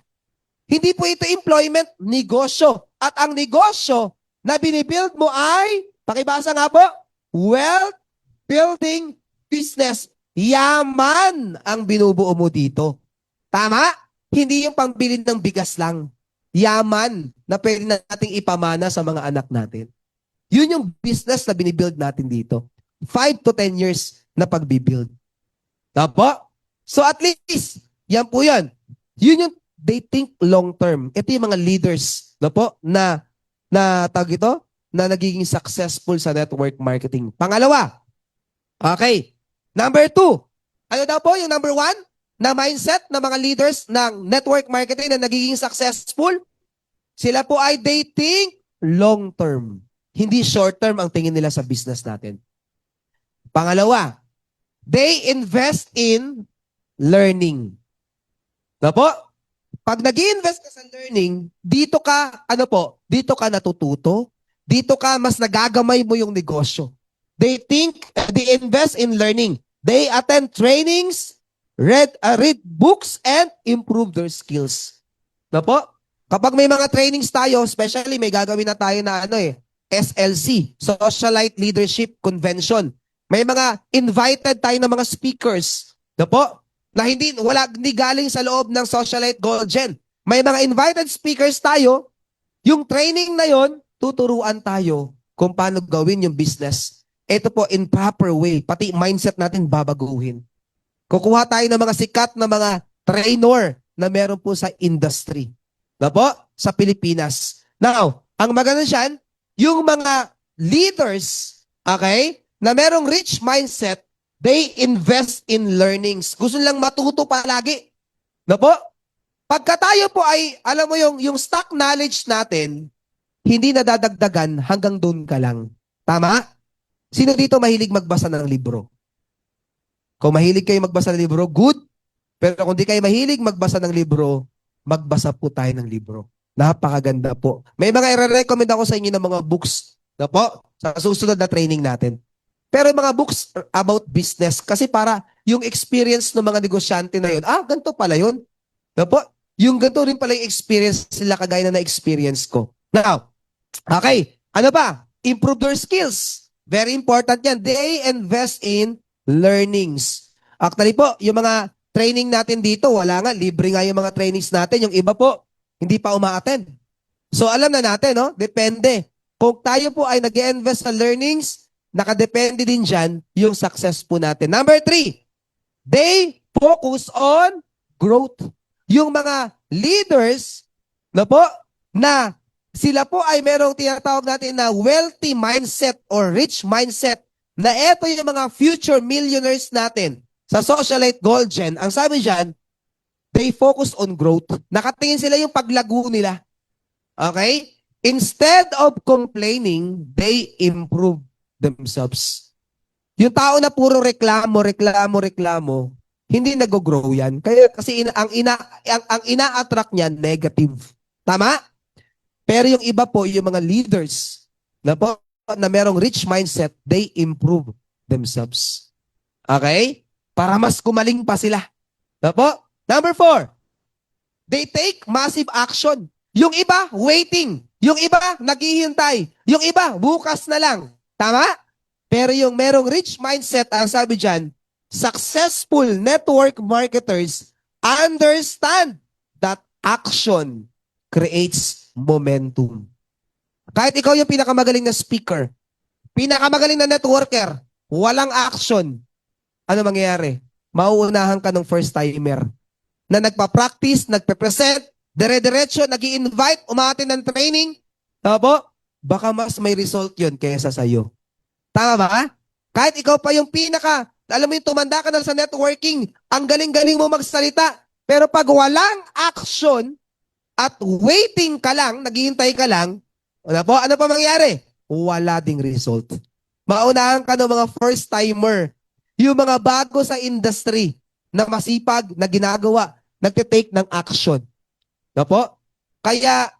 Hindi po ito employment, negosyo. At ang negosyo na binibuild mo ay, pakibasa nga po, wealth building business. Yaman ang binubuo mo dito. Tama? Hindi yung pambili ng bigas lang. Yaman na pwede nating ipamana sa mga anak natin. Yun yung business na binibuild natin dito. 5 to 10 years na pagbibuild. Tapo? So at least, yan po yan. Yun yung they think long term. Ito yung mga leaders na po na tawag ito, na nagiging successful sa network marketing. Pangalawa, okay, number 2. Ano daw po yung number 1 na mindset ng mga leaders ng network marketing na nagiging successful? Sila po ay they think long term. Hindi short term ang tingin nila sa business natin. Pangalawa, they invest in learning. Na po? Pag nag-i-invest ka sa learning, dito ka, dito ka natututo, dito ka mas nagagamay mo yung negosyo. They invest in learning. They attend trainings, read books, and improve their skills. Na po? Kapag may mga trainings tayo, especially may gagawin na tayo na SLC, Socialite Leadership Convention. May mga invited tayo na mga speakers. Na po? Na hindi galing sa loob ng Socialite Gold Gen. May mga invited speakers tayo, yung training na yon, tuturuan tayo kung paano gawin yung business. Ito po in proper way, pati mindset natin babaguhin. Kukuha tayo ng mga sikat na mga trainer na meron po sa industry. Na po, sa Pilipinas. Now, ang maganda dyan, yung mga leaders, okay, na merong rich mindset, they invest in learnings. Gusto lang matuto palagi. Na po? Pagka tayo po ay, alam mo yung stock knowledge natin, hindi nadadagdagan hanggang doon ka lang. Tama? Sino dito mahilig magbasa ng libro? Kung mahilig kayo magbasa ng libro, good. Pero kung di kayo mahilig magbasa ng libro, magbasa po tayo ng libro. Napakaganda po. May mga i-recommend ako sa inyo ng mga books na po sa susunod na training natin. Pero mga books about business kasi para yung experience ng mga negosyante na yun, ganito pala yun. Po? Yung ganito rin pala yung experience sila kagaya na na-experience ko. Now, okay, ano ba? Improve their skills. Very important yan. They invest in learnings. Actually po, yung mga training natin dito, wala nga, libre nga yung mga trainings natin. Yung iba po, hindi pa uma-attend. So alam na natin, no? Depende. Kung tayo po ay nag-invest sa learnings, nakadepende din dyan yung success po natin. Number 3, they focus on growth. Yung mga leaders na sila po ay merong tinatawag natin na wealthy mindset or rich mindset na eto yung mga future millionaires natin. Sa Socialite Gold Gen, ang sabi dyan, they focus on growth. Nakatingin sila yung paglago nila. Okay? Instead of complaining, they improve themselves. Yung tao na puro reklamo, reklamo, reklamo, hindi nag-grow yan. Kaya kasi ang ina-attract niyan negative. Tama? Pero yung iba po, yung mga leaders na merong rich mindset, they improve themselves. Okay? Para mas kumaling pa sila. Po? Number 4, they take massive action. Yung iba, waiting. Yung iba, naghihintay. Yung iba, bukas na lang. Tama? Pero yung merong rich mindset, ang sabi dyan, successful network marketers understand that action creates momentum. Kahit ikaw yung pinakamagaling na speaker, pinakamagaling na networker, walang action, ano mangyayari? Mauunahan ka ng first timer na nagpa-practice, nagpe-present, dire-diretso, nag-i-invite, umatin ng training. Tama po? Baka mas may result yun kaysa sa'yo. Tama ba? Kahit ikaw pa yung alam mo yung tumanda ka na sa networking, ang galing-galing mo magsalita. Pero pag walang action at waiting ka lang, naghihintay ka lang, ano pa mangyari? Wala ding result. Maunahan ka ng mga first timer, yung mga bago sa industry na masipag, na ginagawa, nagtitake ng action. Po? Kaya,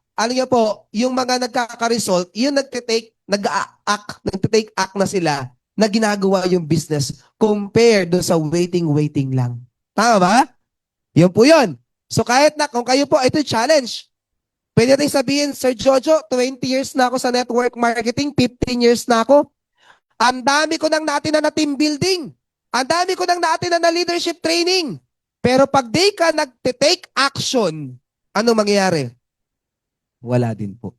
yung mga nagkaka-result, yung nagtitake act na sila na ginagawa yung business compared do sa waiting lang. Tama ba? Yun po yun. So kahit kung kayo po, ito challenge. Pwede natin sabihin, Sir Jojo, 20 years na ako sa network marketing, 15 years na ako. Ang dami ko nang natin na team building. Ang dami ko nang natin na leadership training. Pero pag di ka nagtitake action, ano mangyayari? Wala din po.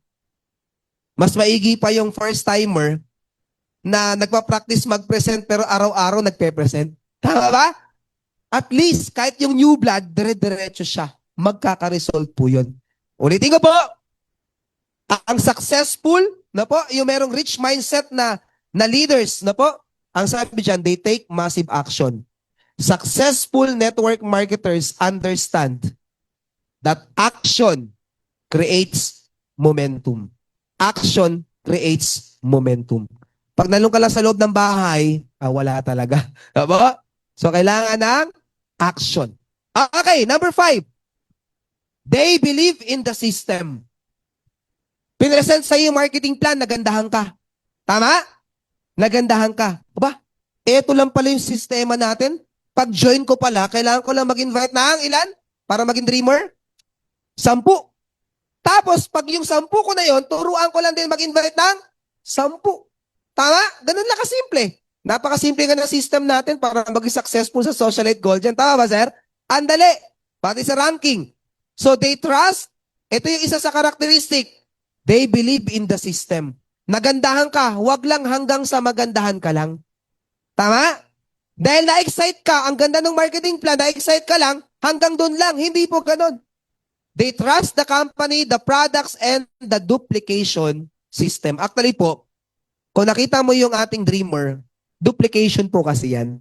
Mas maigi pa yung first timer na nagpa-practice mag-present pero araw-araw nagpe-present. Tama ba? At least, kahit yung new blood, dire-diretso siya. Magkaka-result po yun. Ulitin ko po, ang successful, yung merong rich mindset na leaders, ang sabi dyan, they take massive action. Successful network marketers understand that action creates momentum. Action creates momentum. Pag nalung ka lang sa loob ng bahay, wala talaga. So, kailangan ng action. Okay, number 5. They believe in the system. Pinresent sa iyo yung marketing plan, nagandahan ka. Tama? Nagandahan ka. Ito lang pala yung sistema natin. Pag join ko pala, kailangan ko lang mag-invite ng ilan? Para maging dreamer? 10. Tapos, pag yung 10 ko na yon, turuan ko lang din mag-invite ng 10. Tama? Ganun lang kasimple. Napakasimple nga ng system natin para maging successful sa Socialite Gold Gen. Tama ba, sir? Andali. Pati sa ranking. So, they trust. Ito yung isa sa karakteristik. They believe in the system. Nagandahan ka, wag lang hanggang sa magandahan ka lang. Tama? Dahil na-excite ka, ang ganda ng marketing plan, na-excite ka lang, hanggang doon lang. Hindi po ganun. They trust the company, the products, and the duplication system. Actually po, kung nakita mo yung ating dreamer, duplication po kasi yan.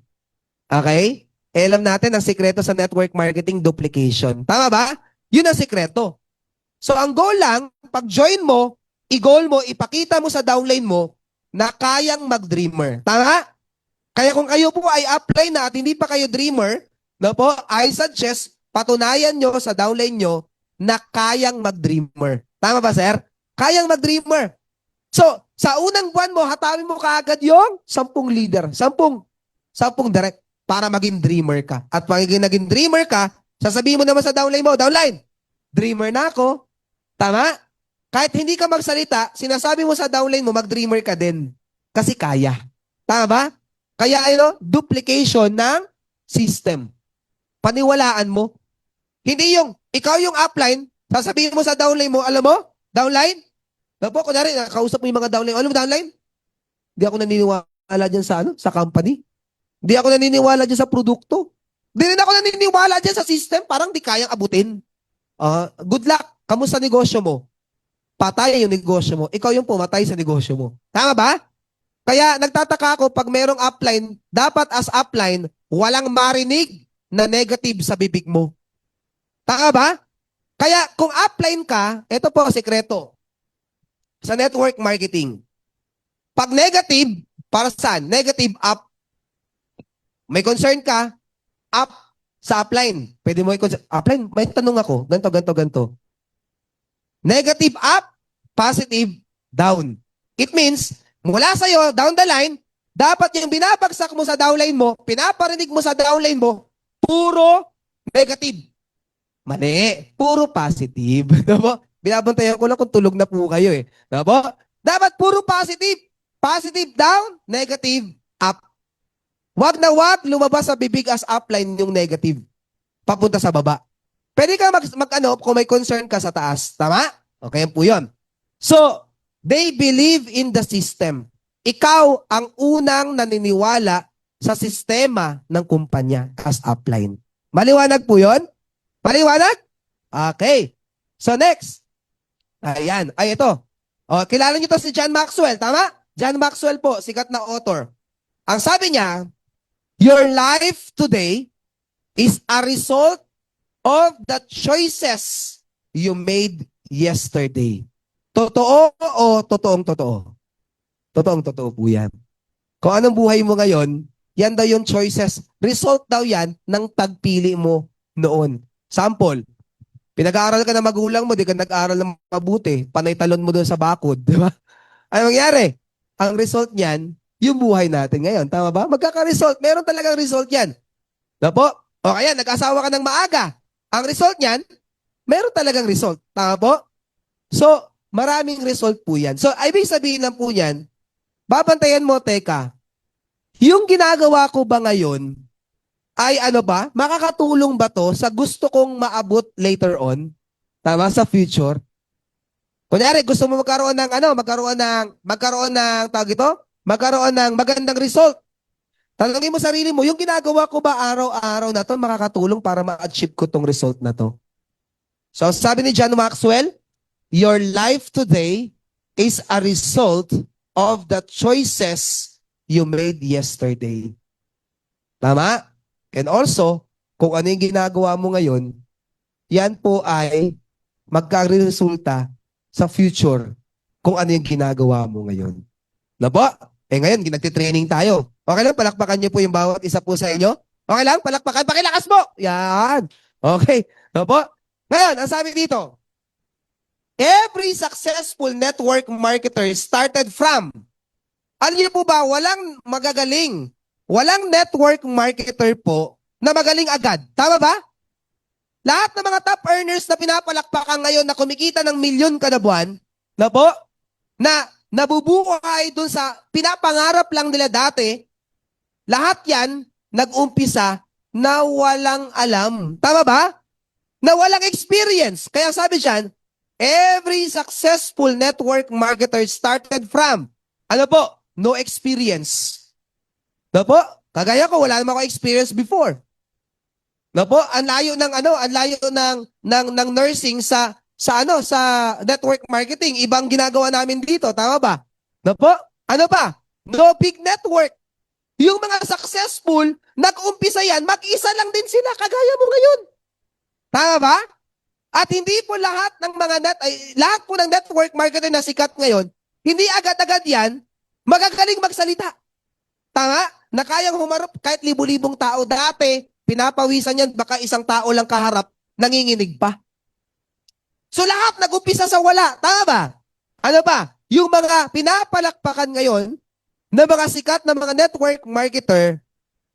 Okay? Alam natin ang sikreto sa network marketing, duplication. Tama ba? Yun ang sikreto. So ang goal lang, pag join mo, i-goal mo, ipakita mo sa downline mo na kayang mag-dreamer. Tama? Kaya kung kayo po ay apply na at hindi pa kayo dreamer, I suggest patunayan nyo sa downline nyo na kayang mag-dreamer. Tama ba, sir? Kayang mag-dreamer. So, sa unang buwan mo, hatawin mo kaagad yung 10 leader, 10 direct para maging dreamer ka. At pag naging dreamer ka, sasabihin mo naman sa downline mo, downline, dreamer na ako. Tama? Kahit hindi ka magsalita, sinasabi mo sa downline mo, mag-dreamer ka din. Kasi kaya. Tama ba? Kaya duplication ng system. Paniwalaan mo. Hindi yung, ikaw yung upline, sasabihin mo sa downline mo, alam mo, downline, kunwari, kausap mo yung mga downline, alam mo downline? Hindi ako naniniwala dyan sa company. Hindi ako naniniwala dyan sa produkto. Hindi rin ako naniniwala dyan sa system, parang di kayang abutin. Good luck. Kamusta negosyo mo? Patay yung negosyo mo. Ikaw yung pumatay sa negosyo mo. Tama ba? Kaya nagtataka ako pag merong upline, dapat as upline, walang marinig na negative sa bibig mo. Tama ba? Kaya kung upline ka, ito po sikreto sa network marketing. Pag negative, para saan? Negative up. May concern ka, up sa upline. Pwede mo i-concern. Upline, may tanong ako. Ganto, ganto, ganto. Negative up, positive down. It means, mula sa'yo, down the line, dapat yung binabagsak mo sa downline mo, pinaparinig mo sa downline mo, puro negative. Mali. Puro positive. Diba? Binabantayan ko lang kung tulog na po kayo eh. Diba? Dapat puro positive. Positive down, negative up. Wag na wag lumabas sa bibig as upline yung negative. Papunta sa baba. Pwede ka mag-ano kung may concern ka sa taas. Tama? Okay po yun. So, they believe in the system. Ikaw ang unang naniniwala sa sistema ng kumpanya as upline. Maliwanag po yun? Maliwanag? Okay. So next. Ayan. Ay, ito. O, kilala niyo to si John Maxwell. Tama? John Maxwell po, sikat na author. Ang sabi niya, your life today is a result of the choices you made yesterday. Totoo o totoong totoo? Totoong totoo po yan. Kung anong buhay mo ngayon, yan daw yung choices. Result daw yan ng pagpili mo noon. Sample, pinag-aaral ka ng magulang mo, di ka nag-aaral ng mabuti, panay talon mo doon sa bakod, di ba? Ano mangyari? Ang result niyan, yung buhay natin ngayon. Tama ba? Magkaka-result. Meron talagang result yan. Na po? O kaya, nag-asawa ka ng maaga. Ang result niyan, meron talagang result. Tama po? So, maraming result po yan. So, ibig sabihin lang po yan, babantayan mo, teka, yung ginagawa ko ba ngayon, ay ano ba? Makakatulong ba to sa gusto kong maabot later on? Tama? Sa future? Kunyari, gusto mo magkaroon ng tawag ito? Magkaroon ng magandang result. Tanungin mo sarili mo, yung ginagawa ko ba araw-araw na to makakatulong para ma-achieve ko tong result na to? So, sabi ni John Maxwell, your life today is a result of the choices you made yesterday. Tama? And also, kung ano yung ginagawa mo ngayon, yan po ay magkakaresulta sa future kung ano yung ginagawa mo ngayon. Na po? Ngayon, nagtitraining tayo. Okay lang, palakpakan niyo po yung bawat isa po sa inyo. Okay lang, palakpakan. Pakilakas mo! Yan. Okay. Na po? Ngayon, ang sabi dito, every successful network marketer started from, alam niyo po ba, walang magagaling, walang network marketer po na magaling agad. Tama ba? Lahat ng mga top earners na pinapalakpakan ngayon na kumikita ng milyon kada buwan, na po, na nabubuhay dun sa pinapangarap lang nila dati, lahat yan nag-umpisa na walang alam. Tama ba? Na walang experience. Kaya sabi dyan, every successful network marketer started from, ano po? No experience. Na po? Kagaya ko, wala naman ako experience before. Na po? Ang layo ng ng nursing sa network marketing. Ibang ginagawa namin dito. Tama ba? Na po? Ano pa? No big network. Yung mga successful, nag-umpisa yan, mag-isa lang din sila, kagaya mo ngayon. Tama ba? At hindi po lahat ng lahat po ng network marketer na sikat ngayon, hindi agad-agad yan, magagaling magsalita. Tama? Na kayang humarap kahit libu-libong tao. Dati, pinapawisan yan, baka isang tao lang kaharap, nanginginig pa. So lahat nag-umpisa sa wala. Tama ba? Ano ba? Yung mga pinapalakpakan ngayon, na mga sikat na mga network marketer,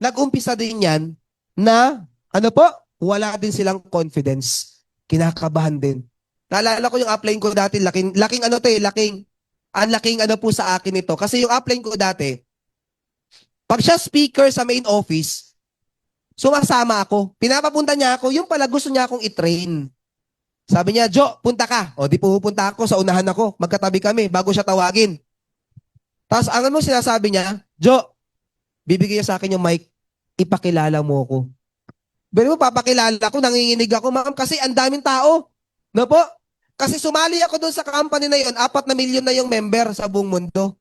nag-umpisa din yan na, ano po, wala din silang confidence. Kinakabahan din. Naalala ko yung upline ko dati, laking ano po sa akin ito. Kasi yung upline ko dati, pag siya speaker sa main office, sumasama ako. Pinapapunta niya ako, yung pala gusto niya akong i-train. Sabi niya, Jo, punta ka. O di pupunta ako, sa unahan ako. Magkatabi kami bago siya tawagin. Tapos ang ano sinasabi niya, Jo, bibigay niya sa akin yung mic, ipakilala mo ako. Pero papakilala ko, nanginginig ako, ma'am, kasi ang daming tao. No po? Kasi sumali ako doon sa company na yon, 4 na milyon na yung member sa buong mundo.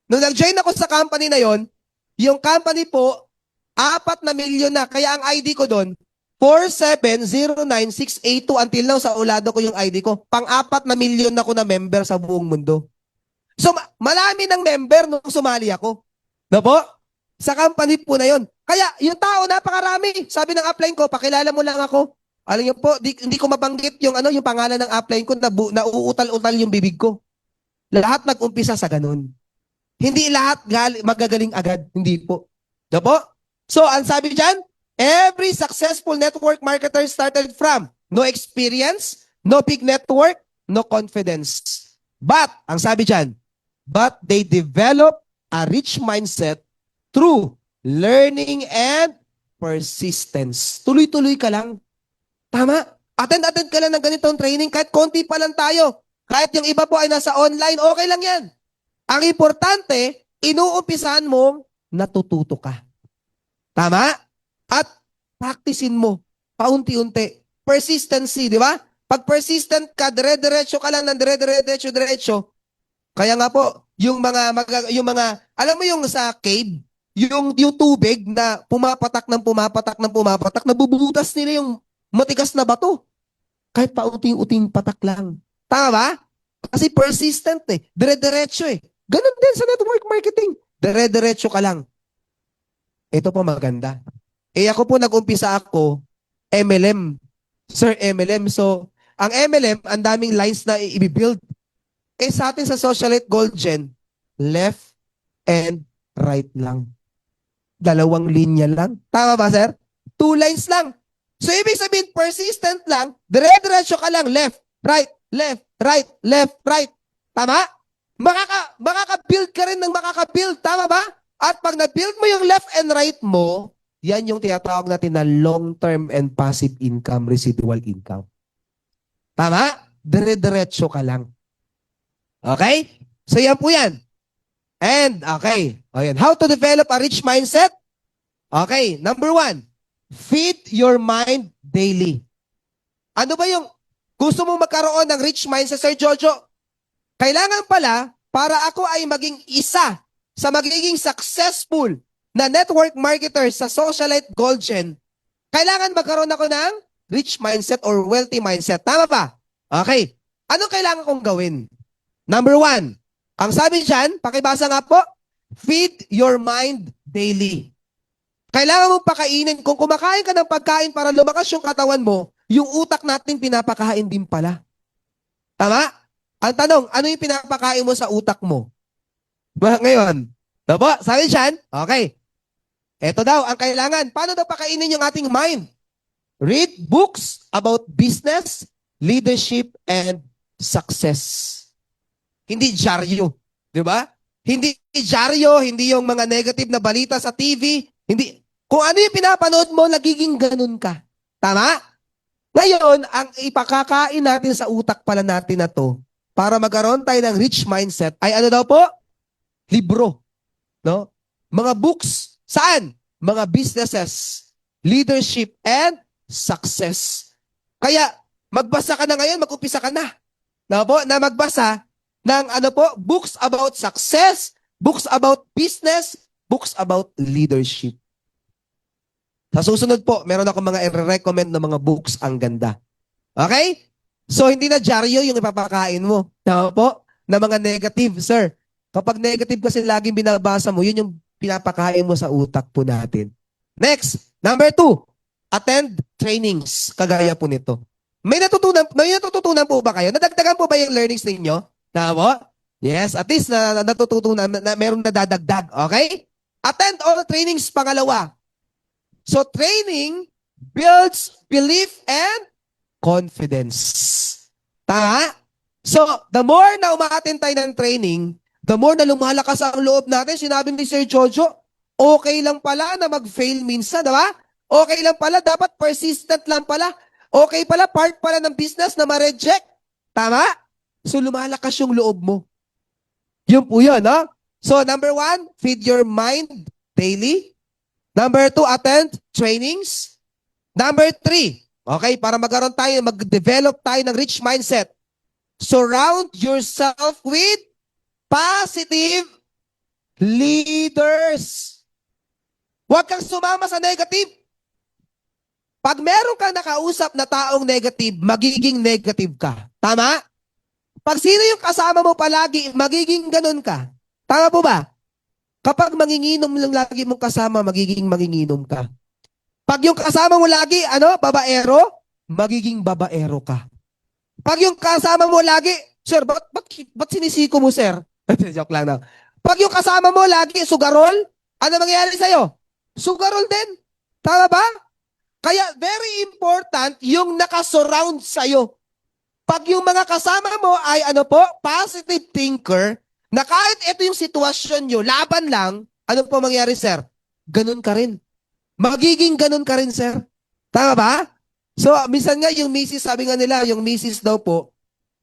Nung nag-join ako sa company na yon, yung company po 4 na milyon na. Kaya ang ID ko doon, 4709682 until now sa ulado ko yung ID ko. Pang 4 na milyon na ko na member sa buong mundo. So, malami ng member nung sumali ako. No po? Sa company po na yon. Kaya, yung tao, napakarami. Sabi ng upline ko, pakilala mo lang ako. Alam niyo po, hindi ko mabanggit yung, yung pangalan ng upline ko na uutal-utal yung bibig ko. Lahat nag-umpisa sa ganun. Hindi lahat magagaling agad. Hindi po. No po? So, ang sabi dyan, every successful network marketer started from no experience, no big network, no confidence. But, ang sabi dyan, but they develop a rich mindset through learning and persistence. Tuloy-tuloy ka lang. Tama? Attend ka lang ng ganitong training. Kahit konti pa lang tayo. Kahit yung iba po ay nasa online, okay lang yan. Ang importante, inuumpisahan mong natututo ka. Tama? At practicein mo. Paunti-unti. Persistency, di ba? Pag persistent ka, dire-diretso ka lang ng dire-diretso. Kaya nga po, yung mga, alam mo yung sa cave, yung tubig na pumapatak, nabubutas nila yung matigas na bato. Kahit paunting-uting patak lang. Tama ba? Kasi persistent dire-diretso Ganun din sa network marketing. Dire-diretso ka lang. Ito po maganda. Ako po nag-umpisa ako, MLM. Sir, MLM. So, ang MLM, ang daming lines na i-build. Sa atin sa Socialite Gold Gen, left and right lang. 2 linya lang. Tama ba, sir? 2 lines lang. So, ibig sabihin, persistent lang, dire-diretso ka lang, left, right, left, right, left, right. Tama? Makaka-build ka rin ng makaka-build. Tama ba? At pag na-build mo yung left and right mo, yan yung tinatawag natin na long-term and passive income, residual income. Tama? Dire-diretso ka lang. Okay? So yan po yan. And, okay. O yan. How to develop a rich mindset? Okay. Number 1, feed your mind daily. Ano ba yung gusto mong magkaroon ng rich mindset, Sir Jojo? Kailangan pala, para ako ay maging isa sa magiging successful na network marketer sa Socialite Gold Gen, kailangan magkaroon ako ng rich mindset or wealthy mindset. Tama ba? Okay. Anong kailangan kong gawin? Number 1, ang sabi dyan, pakibasa nga po, feed your mind daily. Kailangan mong pakainin. Kung kumakain ka ng pagkain para lumakas yung katawan mo, yung utak natin pinapakain din pala. Tama? Ang tanong, ano yung pinapakain mo sa utak mo? Ngayon, diba? Sabi dyan, okay. Ito daw, ang kailangan. Paano daw pakainin yung ating mind? Read books about business, leadership, and success. Hindi dyaryo. Diba? Hindi dyaryo, hindi yung mga negative na balita sa TV. Hindi. Kung ano yung pinapanood mo, nagiging ganun ka. Tama? Ngayon, ang ipakakain natin sa utak pala natin na to, para magkaroon tayo ng rich mindset, ay ano daw po? Libro. No? Mga books. Saan? Mga businesses, leadership, and success. Kaya, magbasa ka na ngayon, mag-umpisa ka na. No po? Na magbasa ng ano po? Books about success, books about business, books about leadership. Sa susunod po, meron ako mga i-recommend na mga books ang ganda. Okay? So, hindi na dyaryo yung ipapakain mo. Tama po? Na mga negative, sir. Kapag negative kasi laging binabasa mo, yun yung pinapakain mo sa utak po natin. Next, number 2, attend trainings. Kagaya po nito. May natututunan po ba kayo? Nadagdagan po ba yung learnings ninyo? Tama po? Yes, at least natututunan, merong nadadagdag. Okay? Attend all trainings, pangalawa. So, training builds belief and confidence. Tama? So, the more na umaattend tayo ng training, the more na lumalakas ang loob natin. Sinabi ni Sir Jojo, okay lang pala na mag-fail minsan, diba? Okay lang pala, dapat persistent lang pala. Okay pala, part pala ng business na ma-reject. Tama? So, lumalakas yung loob mo. Yun po yun, no? So, number 1, feed your mind daily. Number 2, attend trainings. Number 3, okay, para magkaroon tayo, mag-develop tayo ng rich mindset. Surround yourself with positive leaders. Huwag kang sumama sa negative. Pag meron kang nakausap na taong negative, magiging negative ka. Tama? Pag sino yung kasama mo palagi, magiging ganun ka. Tama po ba? Kapag manginginom lang lagi mong kasama, magiging manginginom ka. Pag yung kasama mo lagi, babaero, magiging babaero ka. Pag yung kasama mo lagi, sir, ba't sinisiko mo, sir? Joke lang na. Pag yung kasama mo lagi, sugarol, ano mangyayari sa'yo? Sugarol din. Tama ba? Kaya very important yung nakasurround sa'yo. Pag yung mga kasama mo ay positive thinker, na kahit ito yung sitwasyon nyo, laban lang, ano po mangyayari, sir? Ganun ka rin. Magiging ganun ka rin, sir. Tama ba? So, minsan nga yung misis, sabi nga nila, yung misis daw po,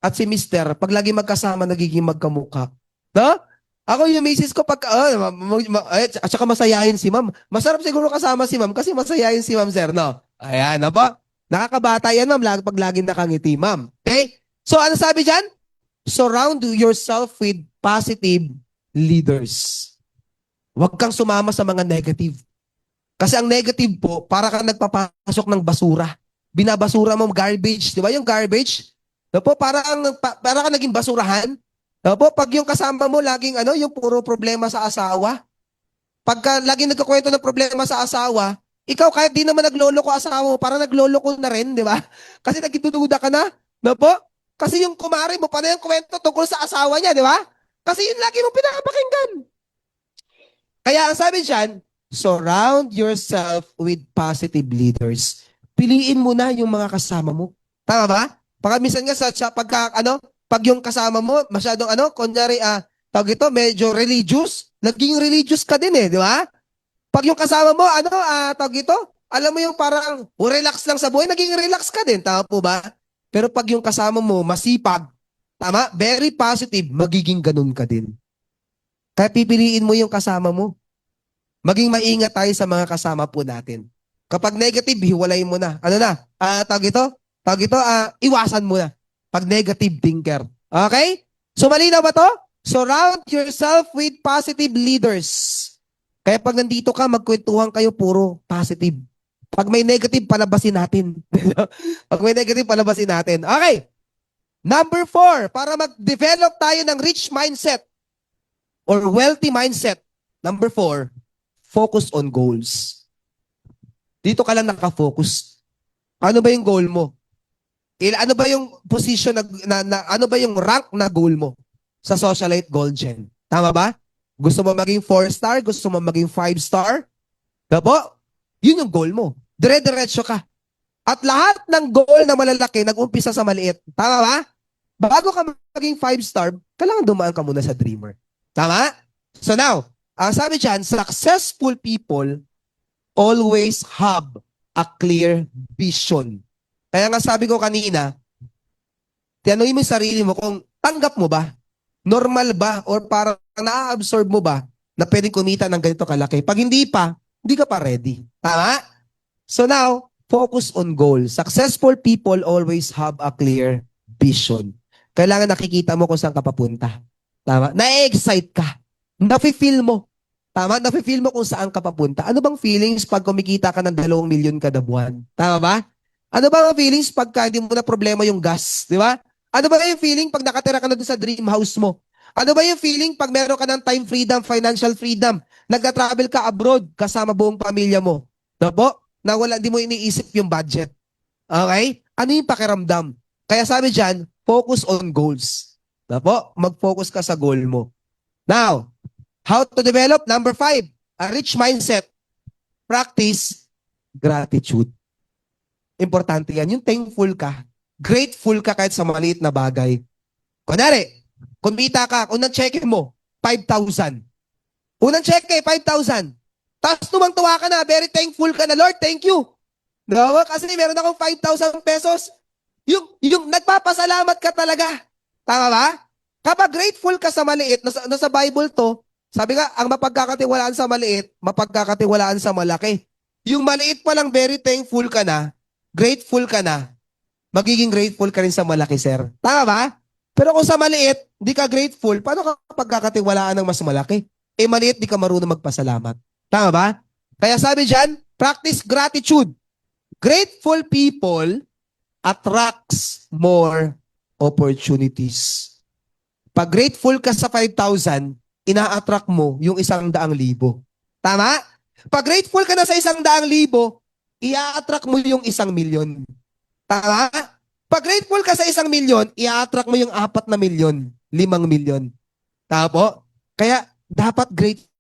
at si mister, pag lagi magkasama, nagiging magkamukha. No? Ako yung misis ko, at saka masayahin si ma'am. Masarap siguro kasama si ma'am kasi masayahin si ma'am, sir, no? Ayan, ba? Nakakabata yan, ma'am, pag lagi nakangiti, ma'am. Okay? So, ano sabi dyan? Surround yourself with positive leaders. Huwag kang sumama sa mga negative. Kasi ang negative po, para kang nagpapasok ng basura. Binabasura mo garbage, di ba? Yung garbage, para kang naging basurahan. Pag yung kasama mo laging yung puro problema sa asawa. Pagka laging nagkukwento ng problema sa asawa, ikaw kahit di naman nagloloko asawa mo, parang nagloloko na rin, di ba? Kasi nagdududa ka na. Kasi yung kumari mo, paano yung kwento tungkol sa asawa niya, di ba? Kasi yun lagi mong pinapakinggan. Kaya ang sabi diyan, surround yourself with positive leaders. Piliin mo na yung mga kasama mo. Tama ba? Pag minsan nga pag yung kasama mo masyadong kunyari tawag ito medyo religious, naging religious ka din di ba? Pag yung kasama mo tawag ito, alam mo yung parang relax lang sa buhay, naging relax ka din, tama po ba? Pero pag yung kasama mo masipag, tama, very positive, magiging ganun ka din. Kaya pipiliin mo yung kasama mo. Maging maingat tayo sa mga kasama po natin. Kapag negative, hiwalayin mo na. Tawag ito, iwasan mo na. Pag negative thinker. Okay? So, malinaw ba to? Surround yourself with positive leaders. Kaya pag nandito ka, magkwentuhan kayo puro positive. Pag may negative, palabasin natin. Pag may negative, palabasin natin. Okay. Number 4, para mag-develop tayo ng rich mindset or wealthy mindset. Number 4, focus on goals. Dito ka lang nakafocus. Ano ba yung goal mo? Ano ba yung position ano ba yung rank na goal mo sa Socialite Gold Gen? Tama ba? Gusto mo maging 4-star? Gusto mo maging 5-star? Diba? Yun yung goal mo. Dire-diretso ka. At lahat ng goal na malalaki, nag-umpisa sa maliit. Tama ba? Bago ka maging 5-star, kailangan dumaan ka muna sa dreamer. Tama? So now, sabi dyan, successful people always have a clear vision. Kaya nga sabi ko kanina, tiyanuin mo yung sarili mo kung tanggap mo ba? Normal ba? Or parang na-absorb mo ba na pwedeng kumita ng ganito kalaki? Pag hindi pa, hindi ka pa ready. Tama? So now, focus on goals. Successful people always have a clear vision. Kailangan nakikita mo kung saan ka papunta. Tama? Na-excite ka. Nafe-feel mo. Tama? Nafe-feel mo kung saan ka papunta. Ano bang feelings pag kumikita ka ng 2 milyon kada buwan? Tama ba? Ano ba ang feelings pagka hindi mo na problema yung gas? Di ba? Ano ba yung feeling pag nakatira ka na doon sa dream house mo? Ano ba yung feeling pag meron ka ng time freedom, financial freedom, nagka-travel ka abroad kasama buong pamilya mo? Diba? Na wala, di mo iniisip yung budget. Okay? Ano yung pakiramdam? Kaya sabi dyan, focus on goals. Diba? Mag-focus ka sa goal mo. Now, how to develop? Number 5, a rich mindset. Practice gratitude. Importante yan. Yung thankful ka. Grateful ka kahit sa maliit na bagay. Kunwari, kumita ka, unang check mo, 5,000. Unang check 5,000. Tapos tumang-tuwa ka na, very thankful ka na, Lord, thank you. Diba? Kasi meron akong 5,000 pesos. Yung nagpapasalamat ka talaga. Tama ba? Kapag grateful ka sa maliit, nasa Bible to, sabi nga, ang mapagkakatiwalaan sa maliit, mapagkakatiwalaan sa malaki. Yung maliit pa lang, very thankful ka na, grateful ka na, magiging grateful ka rin sa malaki, sir. Tama ba? Pero kung sa maliit, di ka grateful, paano ka pagkakatiwalaan ng mas malaki? Maliit, di ka marunong magpasalamat. Tama ba? Kaya sabi dyan, practice gratitude. Grateful people attracts more opportunities. Pag grateful ka sa 5,000, ina-attract mo yung 100,000. Tama? Pag grateful ka na sa 100,000, i-attract mo yung 1,000,000. Tama? Pag grateful ka sa 1,000,000, i-attract mo yung 4 na milyon, 5 milyon. Tama po? Kaya dapat grateful